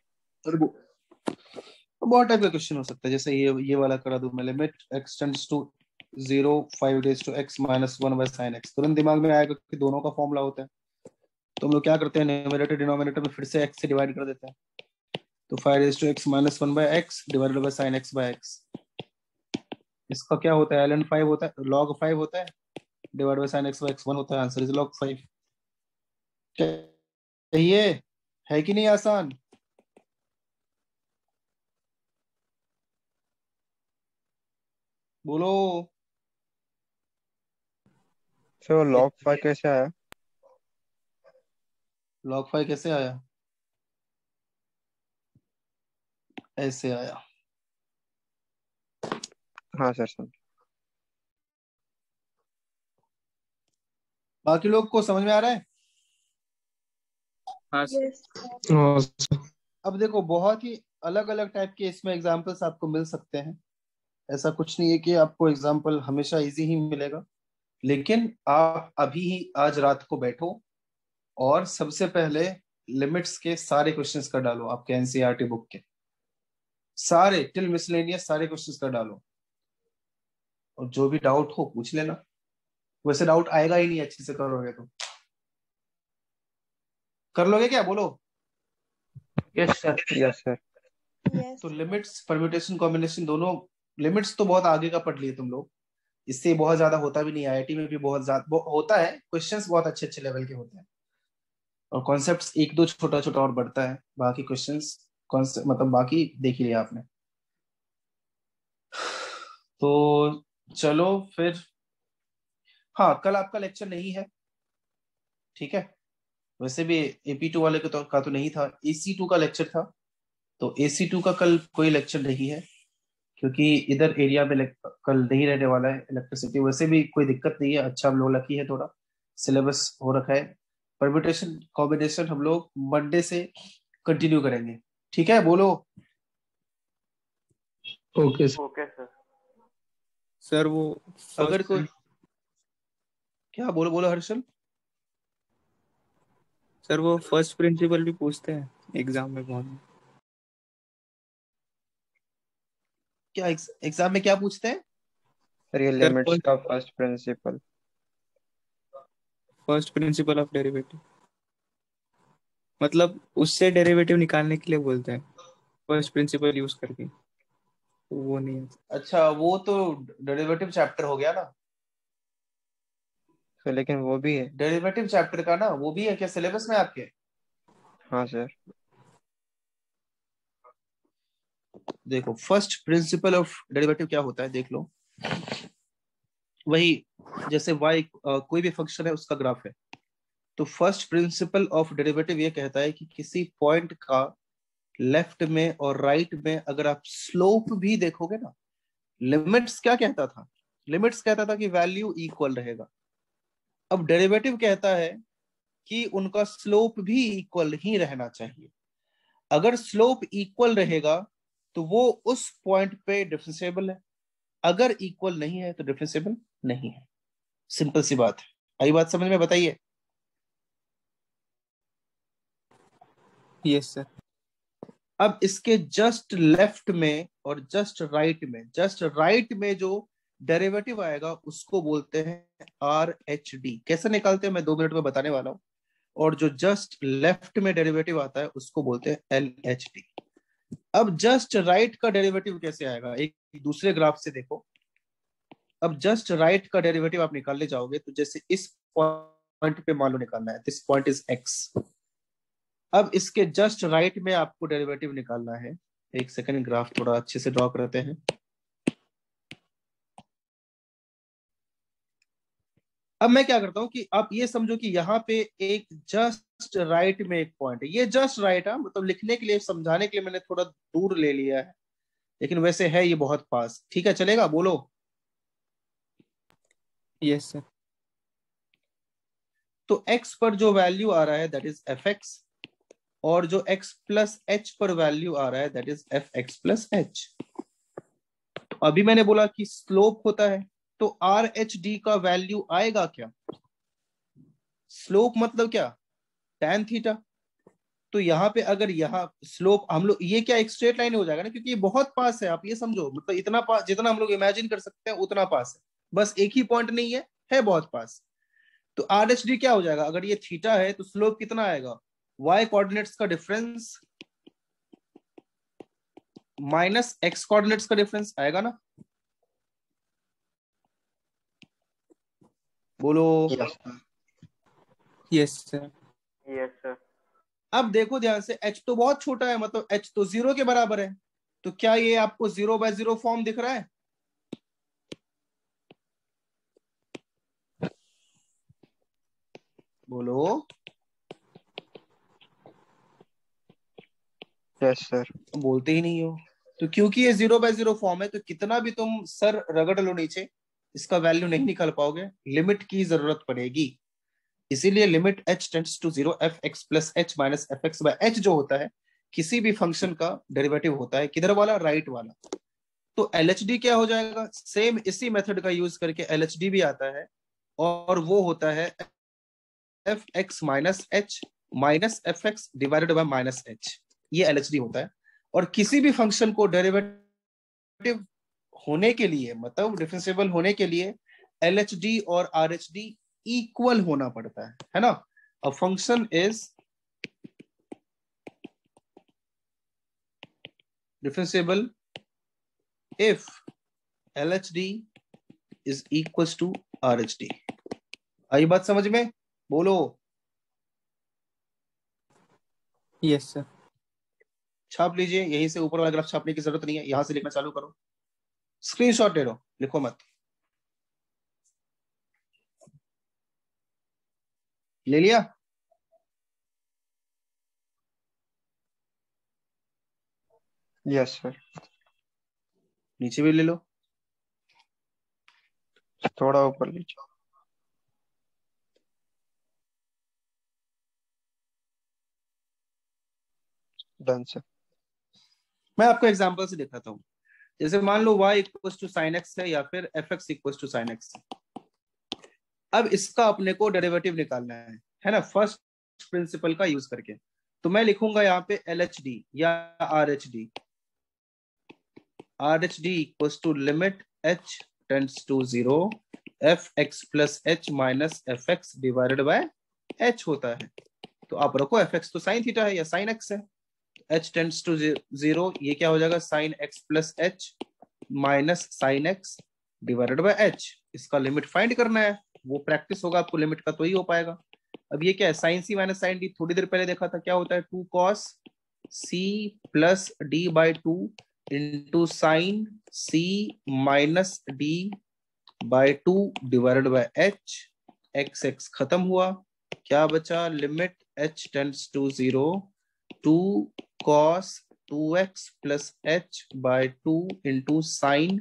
और बहुत टाइप का क्वेश्चन हो सकता है, जैसे ये वाला करा दूं मैं, limit x tends to 0 5 minus 1/sin x। तुरंत दिमाग में आएगा कि दोनों का फॉर्मूला होता है, तो हम लोग क्या करते हैं, न्यूमरेटर डिनोमिनेटर में फिर से x से डिवाइड कर देते हैं। तो 5 minus 1/x divided by sin x/x। इसका क्या होता है, ln 5 होता है, log 5 होता है, डिवाइड बाय sin x/x 1 होता है, आंसर इज log 5। कहिए, है कि नहीं आसान? बोलो। सर log 5 कैसे आया? log 5 कैसे आया? ऐसे आया। हाँ सर समझ। बाकी लोग को समझ में आ रहा है? हाँ सर। यस हाँ सर। अब देखो, बहुत ही अलग अलग टाइप के इसमें एग्जांपल्स आपको मिल सकते हैं। ऐसा कुछ नहीं है कि आपको एग्जांपल हमेशा इजी ही मिलेगा, लेकिन आप अभी ही आज रात को बैठो और सबसे पहले लिमिट्स के सारे क्वेश्चंस कर डालो, आपके एनसीईआरटी बुक के सारे टिल मिसलेनियस सारे क्वेश्चंस कर डालो, और जो भी डाउट हो पूछ लेना। वैसे डाउट आएगा ही नहीं अच्छे से करोगे तो। कर लोगे क्या, बोलो? Yes sir. Yes sir. Yes तो लिमिट्स, परम्यूटेशन, कॉम्बिनेशन दोनों। लिमिट्स तो बहुत आगे का पढ़ लिए तुम लोग, इससे बहुत ज्यादा होता भी नहीं, आईआईटी में भी बहुत ज्यादा होता है, क्वेश्चंस बहुत अच्छे अच्छे लेवल के होते हैं, और कॉन्सेप्ट्स एक दो छोटा छोटा और बढ़ता है, बाकी क्वेश्चंस कॉन्सेप्ट मतलब बाकी देख ही लिया आपने। तो चलो फिर, हाँ कल आपका लेक्चर नहीं है, ठीक है? वैसे भी AP2 वाले का तो नहीं था, AC2 का लेक्चर था, तो AC2 का कल कोई लेक्चर नहीं है, क्योंकि इधर एरिया में कल नहीं रहने वाला है इलेक्ट्रिसिटी। वैसे भी कोई दिक्कत नहीं है, अच्छा हम लोग लकी है, थोड़ा सिलेबस हो रखा है। परम्यूटेशन कॉम्बिनेशन हम लोग मंडे से कंटिन्यू करेंगे, ठीक है? बोलो। Okay sir. Okay sir. Sir वो अगर कोई, फर्स्ट क्या बोलो बोलो हर्षल। सर वो फर्स्ट प्रिंसिपल भी पूछते हैं एग्जाम में बहुत। क्या एग्जाम में क्या पूछते हैं? सर ये सर लिमिट्स का first principle. First principle of derivative, मतलब उससे डेरिवेटिव निकालने के लिए बोलते हैं फर्स्ट प्रिंसिपल यूज करके, तो वो नहीं है। अच्छा वो तो डेरिवेटिव चैप्टर हो गया ना। तो लेकिन वो भी है। डेरिवेटिव चैप्टर का ना, वो भी है क्या सिलेबस में आपके? हाँ सर। देखो फर्स्ट प्रिंसिपल ऑफ डेरिवेटिव क्या होता है देख लो। वही जैसे y कोई भी फंक्शन है उसका ग्राफ है, तो फर्स्ट प्रिंसिपल ऑफ डेरिवेटिव ये कहता है कि किसी पॉइंट का लेफ्ट में और राइट में अगर आप स्लोप भी देखोगे ना, लिमिट्स क्या कहता था? लिमिट्स कहता था कि वैल्यू इक्वल रहेगा। अब डेरिवेटिव कहता है कि उनका स्लोप भी इक्वल ही रहना चाहिए। अगर स्लोप इक्वल रहेगा तो वो उस पॉइंट पे डिफरेंशिएबल है, अगर इक्वल नहीं है तो डिफरेंशिएबल नहीं है। सिंपल सी बात है। आई बात समझ में? बताइए। Yes sir. अब इसके जस्ट लेफ्ट में और जस्ट राइट में जो डेरिवेटिव आएगा उसको बोलते हैं आर एच डी। कैसे निकालते हैं मैं 2 मिनट में बताने वाला हूं। और जो जस्ट लेफ्ट में डेरिवेटिव आता है उसको बोलते हैं एल एच डी। अब जस्ट राइट का डेरिवेटिव कैसे आएगा, एक दूसरे ग्राफ से देखो। अब जस्ट राइट का डेरिवेटिव आप निकालने जाओगे तो जैसे इस पॉइंट पे मान लो निकालना है, दिस पॉइंट इज एक्स। अब इसके जस्ट राइट में आपको डेरिवेटिव निकालना है। एक सेकंड, ग्राफ थोड़ा अच्छे से ड्रॉ करते हैं। अब मैं क्या करता हूं कि आप ये समझो कि यहाँ पे एक जस्ट राइट में एक पॉइंट है। ये जस्ट राइट है, मतलब लिखने के लिए, समझाने के लिए मैंने थोड़ा दूर ले लिया है, लेकिन वैसे है ये बहुत पास। ठीक है, चलेगा? बोलो। Yes sir. तो x पर जो वैल्यू आ रहा है दैट इज एफ एक्स, और जो x प्लस एच पर वैल्यू आ रहा है that is F x plus H. तो अभी मैंने बोला कि स्लोप होता है, तो आर एच डी का वैल्यू आएगा क्या? स्लोप मतलब क्या? tan theta. तो यहाँ पे अगर यहाँ स्लोप हम लोग, ये क्या एक स्ट्रेट लाइन हो जाएगा ना, क्योंकि ये बहुत पास है। आप ये समझो, मतलब इतना पास जितना हम लोग इमेजिन कर सकते हैं उतना पास है, बस एक ही पॉइंट नहीं है बहुत पास। तो आर एच डी क्या हो जाएगा? अगर ये थीटा है तो स्लोप कितना आएगा? y कोऑर्डिनेट्स का डिफरेंस माइनस x कोऑर्डिनेट्स का डिफरेंस आएगा ना? बोलो। Yes sir. Yes sir. अब देखो ध्यान से, h तो बहुत छोटा है, मतलब h तो 0 के बराबर है। तो क्या ये आपको 0/0 फॉर्म दिख रहा है? बोलो। Yes sir. बोलते ही नहीं हो। तो क्योंकि ये 0/0 फॉर्म है, तो कितना भी तुम सर रगड़ लो नीचे, इसका वैल्यू नहीं निकाल पाओगे, लिमिट की जरूरत पड़ेगी। इसीलिए limit h tends to 0 f x plus h minus f x by h जो होता है किसी भी फंक्शन का डेरिवेटिव होता है, किधर वाला? राइट वाला। तो LHD क्या हो जाएगा? सेम इसी मेथड का यूज करके LHD भी आता है, और वो होता है F x minus H minus f x divided bye minus H. ये LHD होता है। और किसी भी फंक्शन को डेरिवेटिव होने के लिए, मतलब डिफरेंशिएबल होने के लिए, LHD और RHD इक्वल होना पड़ता है ना? A function is differentiable if LHD is equals to RHD। आई बात समझ में? बोलो। Yes sir. छाप लीजिए, यहीं से ऊपर वाला ग्राफ छापने की जरूरत नहीं है, यहां से लिखना चालू करो। स्क्रीनशॉट ले लो, लिखो मत। ले लिया? Yes sir. नीचे भी ले लो। थोड़ा ऊपर लीजिए। Done sir. मैं आपको एग्जांपल से दिखाता हूं। जैसे मान लो y equals to sine x है, या फिर f x equals to sine x है। अब इसका अपने को डेरिवेटिव निकालना है ना, फर्स्ट प्रिंसिपल का यूज करके। तो मैं लिखूंगा यहाँ पे LHD या RHD। RHD equals to limit h tends to 0 f x plus h minus f x divided by h होता है। तो आप रखो एफ एक्स तो साइन थीटा है या साइन एक्स है, h टेंड्स टू 0, ये क्या हो जाएगा? Sine x plus h minus sine x divided by h। इसका लिमिट फाइंड करना है। वो प्रैक्टिस होगा आपको लिमिट का तो ही हो पाएगा। अब ये क्या है, sign c minus sign D, थोड़ी देर पहले देखा था क्या होता है, 2 cos c plus d by 2 into sine c minus d by 2 divided by h, x x खत्म हुआ, क्या बचा, limit h tends to 0 2 cos 2x plus h by 2 into sine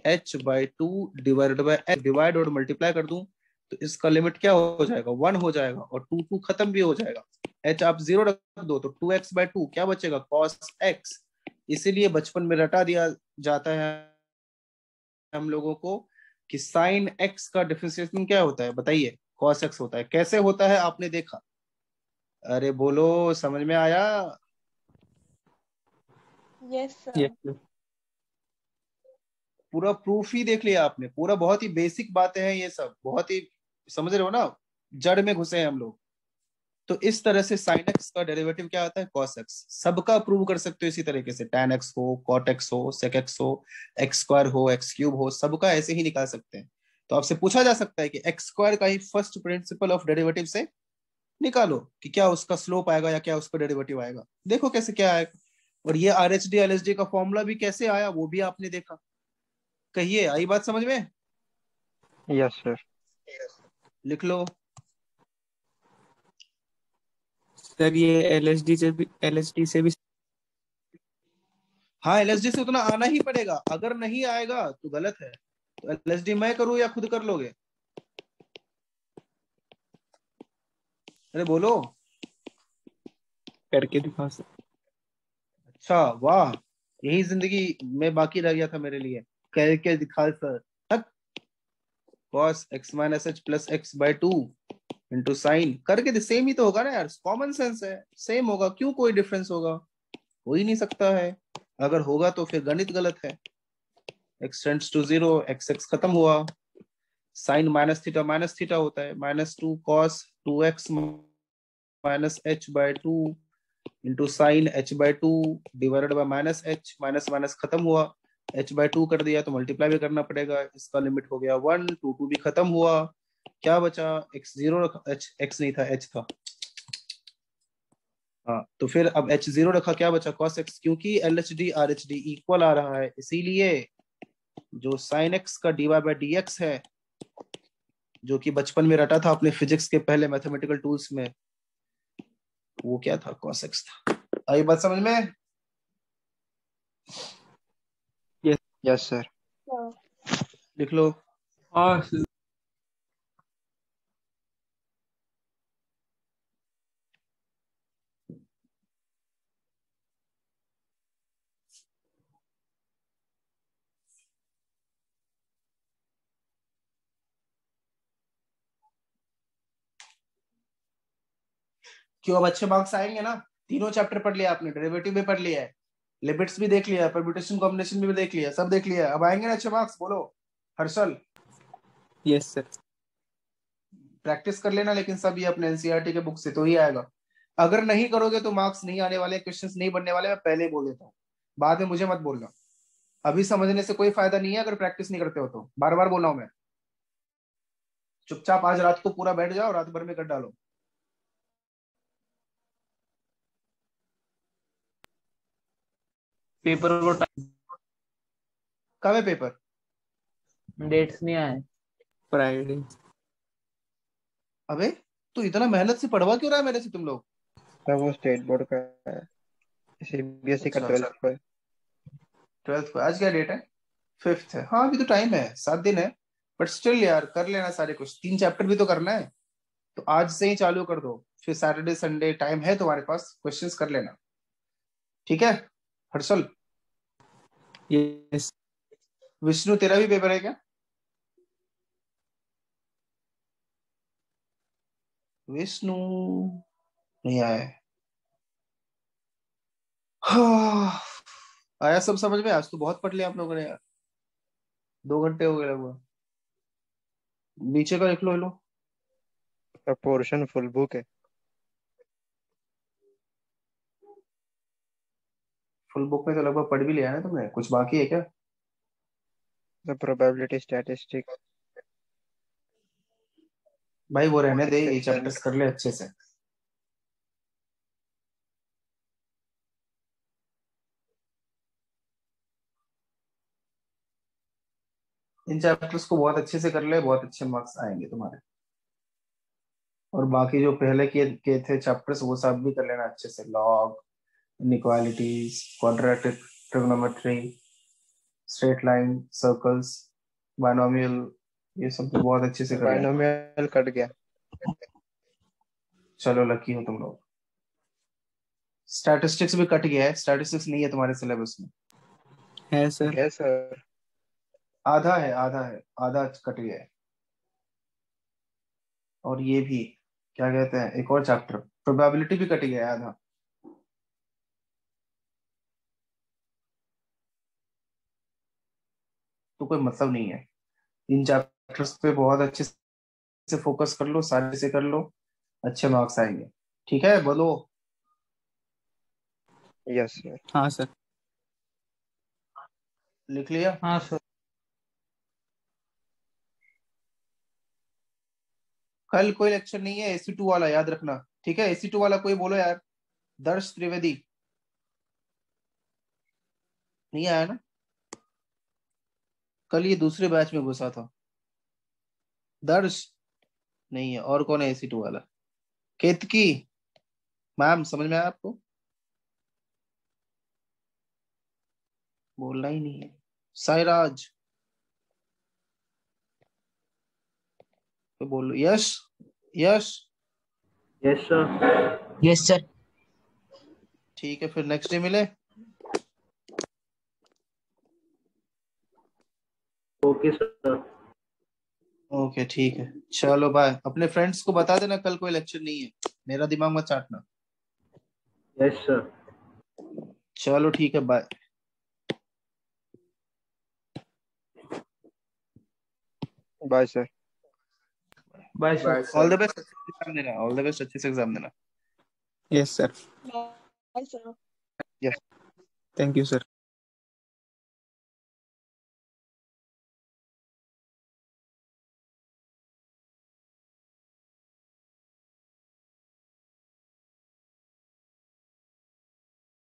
h by 2 divided by h, divide और multiply कर दूं तो इसका limit क्या हो जाएगा, 1 हो जाएगा, और 2 2 खत्म भी हो जाएगा, h आप 0 रख दो तो 2x बाई 2 क्या बचेगा, cos x। इसीलिए बचपन में रटा दिया जाता है हम लोगों को कि साइन x का डिफरेंशिएशन क्या होता है, बताइए, cos x होता है। कैसे होता है आपने देखा, अरे बोलो, समझ में आया? Yes sir. Yes, sir. पूरा प्रूफ ही देख लिया आपने, पूरा बहुत ही बेसिक बातें हैं ये सब, बहुत ही समझ रहे हो ना, जड़ में घुसे हैं हम लोग। तो इस तरह से साइन एक्स का डेरिवेटिव क्या आता है, कॉस एक्स। सबका प्रूव कर सकते हो इसी तरीके से, tan एक्स हो, कॉट एक्स हो, सेक एक्स हो, एक्स स्क्वायर हो, एक्स क्यूब हो, सबका ऐसे ही निकाल सकते हैं। तो आपसे पूछा जा सकता है कि एक्स स्क्वायर का ही फर्स्ट प्रिंसिपल ऑफ डेरिवेटिव से निकालो कि क्या उसका स्लोप आएगा या क्या उसका डेरिवेटिव आएगा, देखो कैसे क्या आएगा। और ये R H D L H D का फॉर्मूला भी कैसे आया वो भी आपने देखा। कहिए, आई बात समझ में? Yes sir. लिख लो। सर ये एलएसडी से भी हाँ, एलएसडी से उतना आना ही पड़ेगा, अगर नहीं आएगा तो गलत है। तो एलएसडी मैं करूं या खुद कर लोगे, अरे बोलो। करके दिखाओ सर। अच्छा, वाह, यही जिंदगी में बाकी रह गया था मेरे लिए, करके दिखा sir. cos x minus H plus x by 2 into sign, करके सेम ही तो होगा ना यार, कॉमन सेंस है, सेम होगा, क्यों कोई डिफरेंस होगा, हो ही नहीं सकता है। अगर होगा तो फिर गणित गलत है। x tends to 0, x x खत्म हुआ, साइन माइनस थीटा होता है, -2 cos 2x minus H by 2 into sine h by 2 divided by minus H, minus minus खत्म हुआ, h बाई 2 कर दिया तो मल्टीप्लाई भी करना पड़ेगा, इसका लिमिट हो गया 1, 2 2 भी खत्म हुआ, क्या बचा, x0 रखा, x नहीं था, h था, हाँ, तो फिर अब h0 रखा, क्या बचा, cos x, क्योंकि LHD RHD इक्वल आ रहा है, इसीलिए जो sin x का dy बाई dx है, जो कि बचपन में रटा था अपने फिजिक्स के पहले मैथमेटिकल टूल्स में, वो क्या था, cos x था। आई बात समझ में? Yes sir. लिख लो। हाँ क्यों, अब अच्छे मार्क्स आएंगे ना, तीनों चैप्टर पढ़ लिया आपने, डेरिवेटिव भी पढ़ लिया है, लिमिट्स भी देख लिया, परम्यूटेशन कॉम्बिनेशन भी देख लिया, सब देख लिया, अब आएंगे ना अच्छे मार्क्स, बोलो हर्षल। Yes sir. प्रैक्टिस कर लेना लेकिन सब ये अपने एनसीईआरटी के बुक से तो ही आएगा, अगर नहीं करोगे तो मार्क्स नहीं आने वाले, क्वेश्चंस नहीं बनने वाले, मैं पहले ही बोल देता हूँ, बाद में मुझे मत बोलना, अभी समझने से कोई फायदा नहीं है अगर प्रैक्टिस नहीं करते हो तो, बार बार बोल रहा हूं मैं। चुपचाप आज रात को पूरा बैठ जाओ, रात भर में कर डालो। पेपर को कब है पेपर? डेट्स नहीं आए। फ्राइडे। अबे तो इतना मेहनत से पढ़वा क्यों रहा है मेरे से तुम लोग? सर वो स्टेट बोर्ड का है, सीबीएसई का अच्छा 12th अच्छा, का। 12th को आज क्या डेट है? 5th है, हाँ अभी तो टाइम है, 7 दिन है, बट स्टिल यार कर लेना सारे कुछ, 3 चैप्टर भी तो करना है, तो आज से ही चालू कर दो, फिर सैटरडे संडे टाइम है तुम्हारे पास, क्वेश्चंस कर लेना, ठीक है हर्षल? यस। विष्णु तेरा भी पेपर है क्या? विष्णु नहीं आया है। हाँ, आया सब समझ में? आज तो बहुत पढ़ लिया आप लोगों ने यार, 2 घंटे हो गए लगभग। नीचे का लिख लो, लो। सर पोर्शन फुल बुक है। फुल बुक में तो लगभग पढ़ भी लिया है ना तुमने, कुछ बाकी है क्या? Sir probability statistics. भाई वो रहने दे, ये चैप्टर्स कर ले अच्छे से। इन चैप्टर्स को बहुत अच्छे से कर ले, बहुत अच्छे मार्क्स आएंगे तुम्हारे। और बाकी जो पहले के थे चैप्टर्स वो सब भी कर लेना अच्छे से, log, inequalities, quadratic trigonometry, straight line, circles, binomial, ये सब तो बहुत अच्छे से कर लेना। बायनोमियल कट गया। चलो लकी हो तुम लोग। स्टैटिस्टिक्स भी कट गया है, स्टैटिस्टिक्स नहीं है तुम्हारे सिलेबस में। है सर। Yes sir. आधा है, आधा कट गया है। और ये भी क्या कहते हैं, एक और चैप्टर प्रोबेबिलिटी भी कट गया है आधा। तो कोई मतलब नहीं है। इन चैप्टर्स पे बहुत अच्छे से फोकस कर लो, सारे से कर लो, अच्छे मार्क्स आएंगे। ठीक है, बोलो। Yes sir. हाँ सर। लिख लिया? हाँ सर। कल कोई लेक्चर नहीं है AC2 वाला, याद रखना। ठीक है, AC2 वाला कोई बोलो यार। दर्श त्रिवेदी नहीं आया ना? कल ये दूसरे बैच में घुसा था। दर्श नहीं है। और कौन है AC2 वाला? केतकी मैम, समझ में आया आपको? बोलना ही नहीं है। साईराज तो बोलो। यश, यश यस सर। Yes sir. ठीक है, फिर नेक्स्ट डे मिले। Okay sir. ओके ठीक है, चलो बाय। अपने फ्रेंड्स को बता देना कल कोई लेक्चर नहीं है, मेरा दिमाग मत चाटना। Yes sir. चलो ठीक है, bye. Bye sir. Bye sir. All the best, अच्छे से एग्जाम देना। ऑल द बेस्ट, अच्छे से एग्जाम देना। Yes sir. Bye sir. Yes. Thank you sir.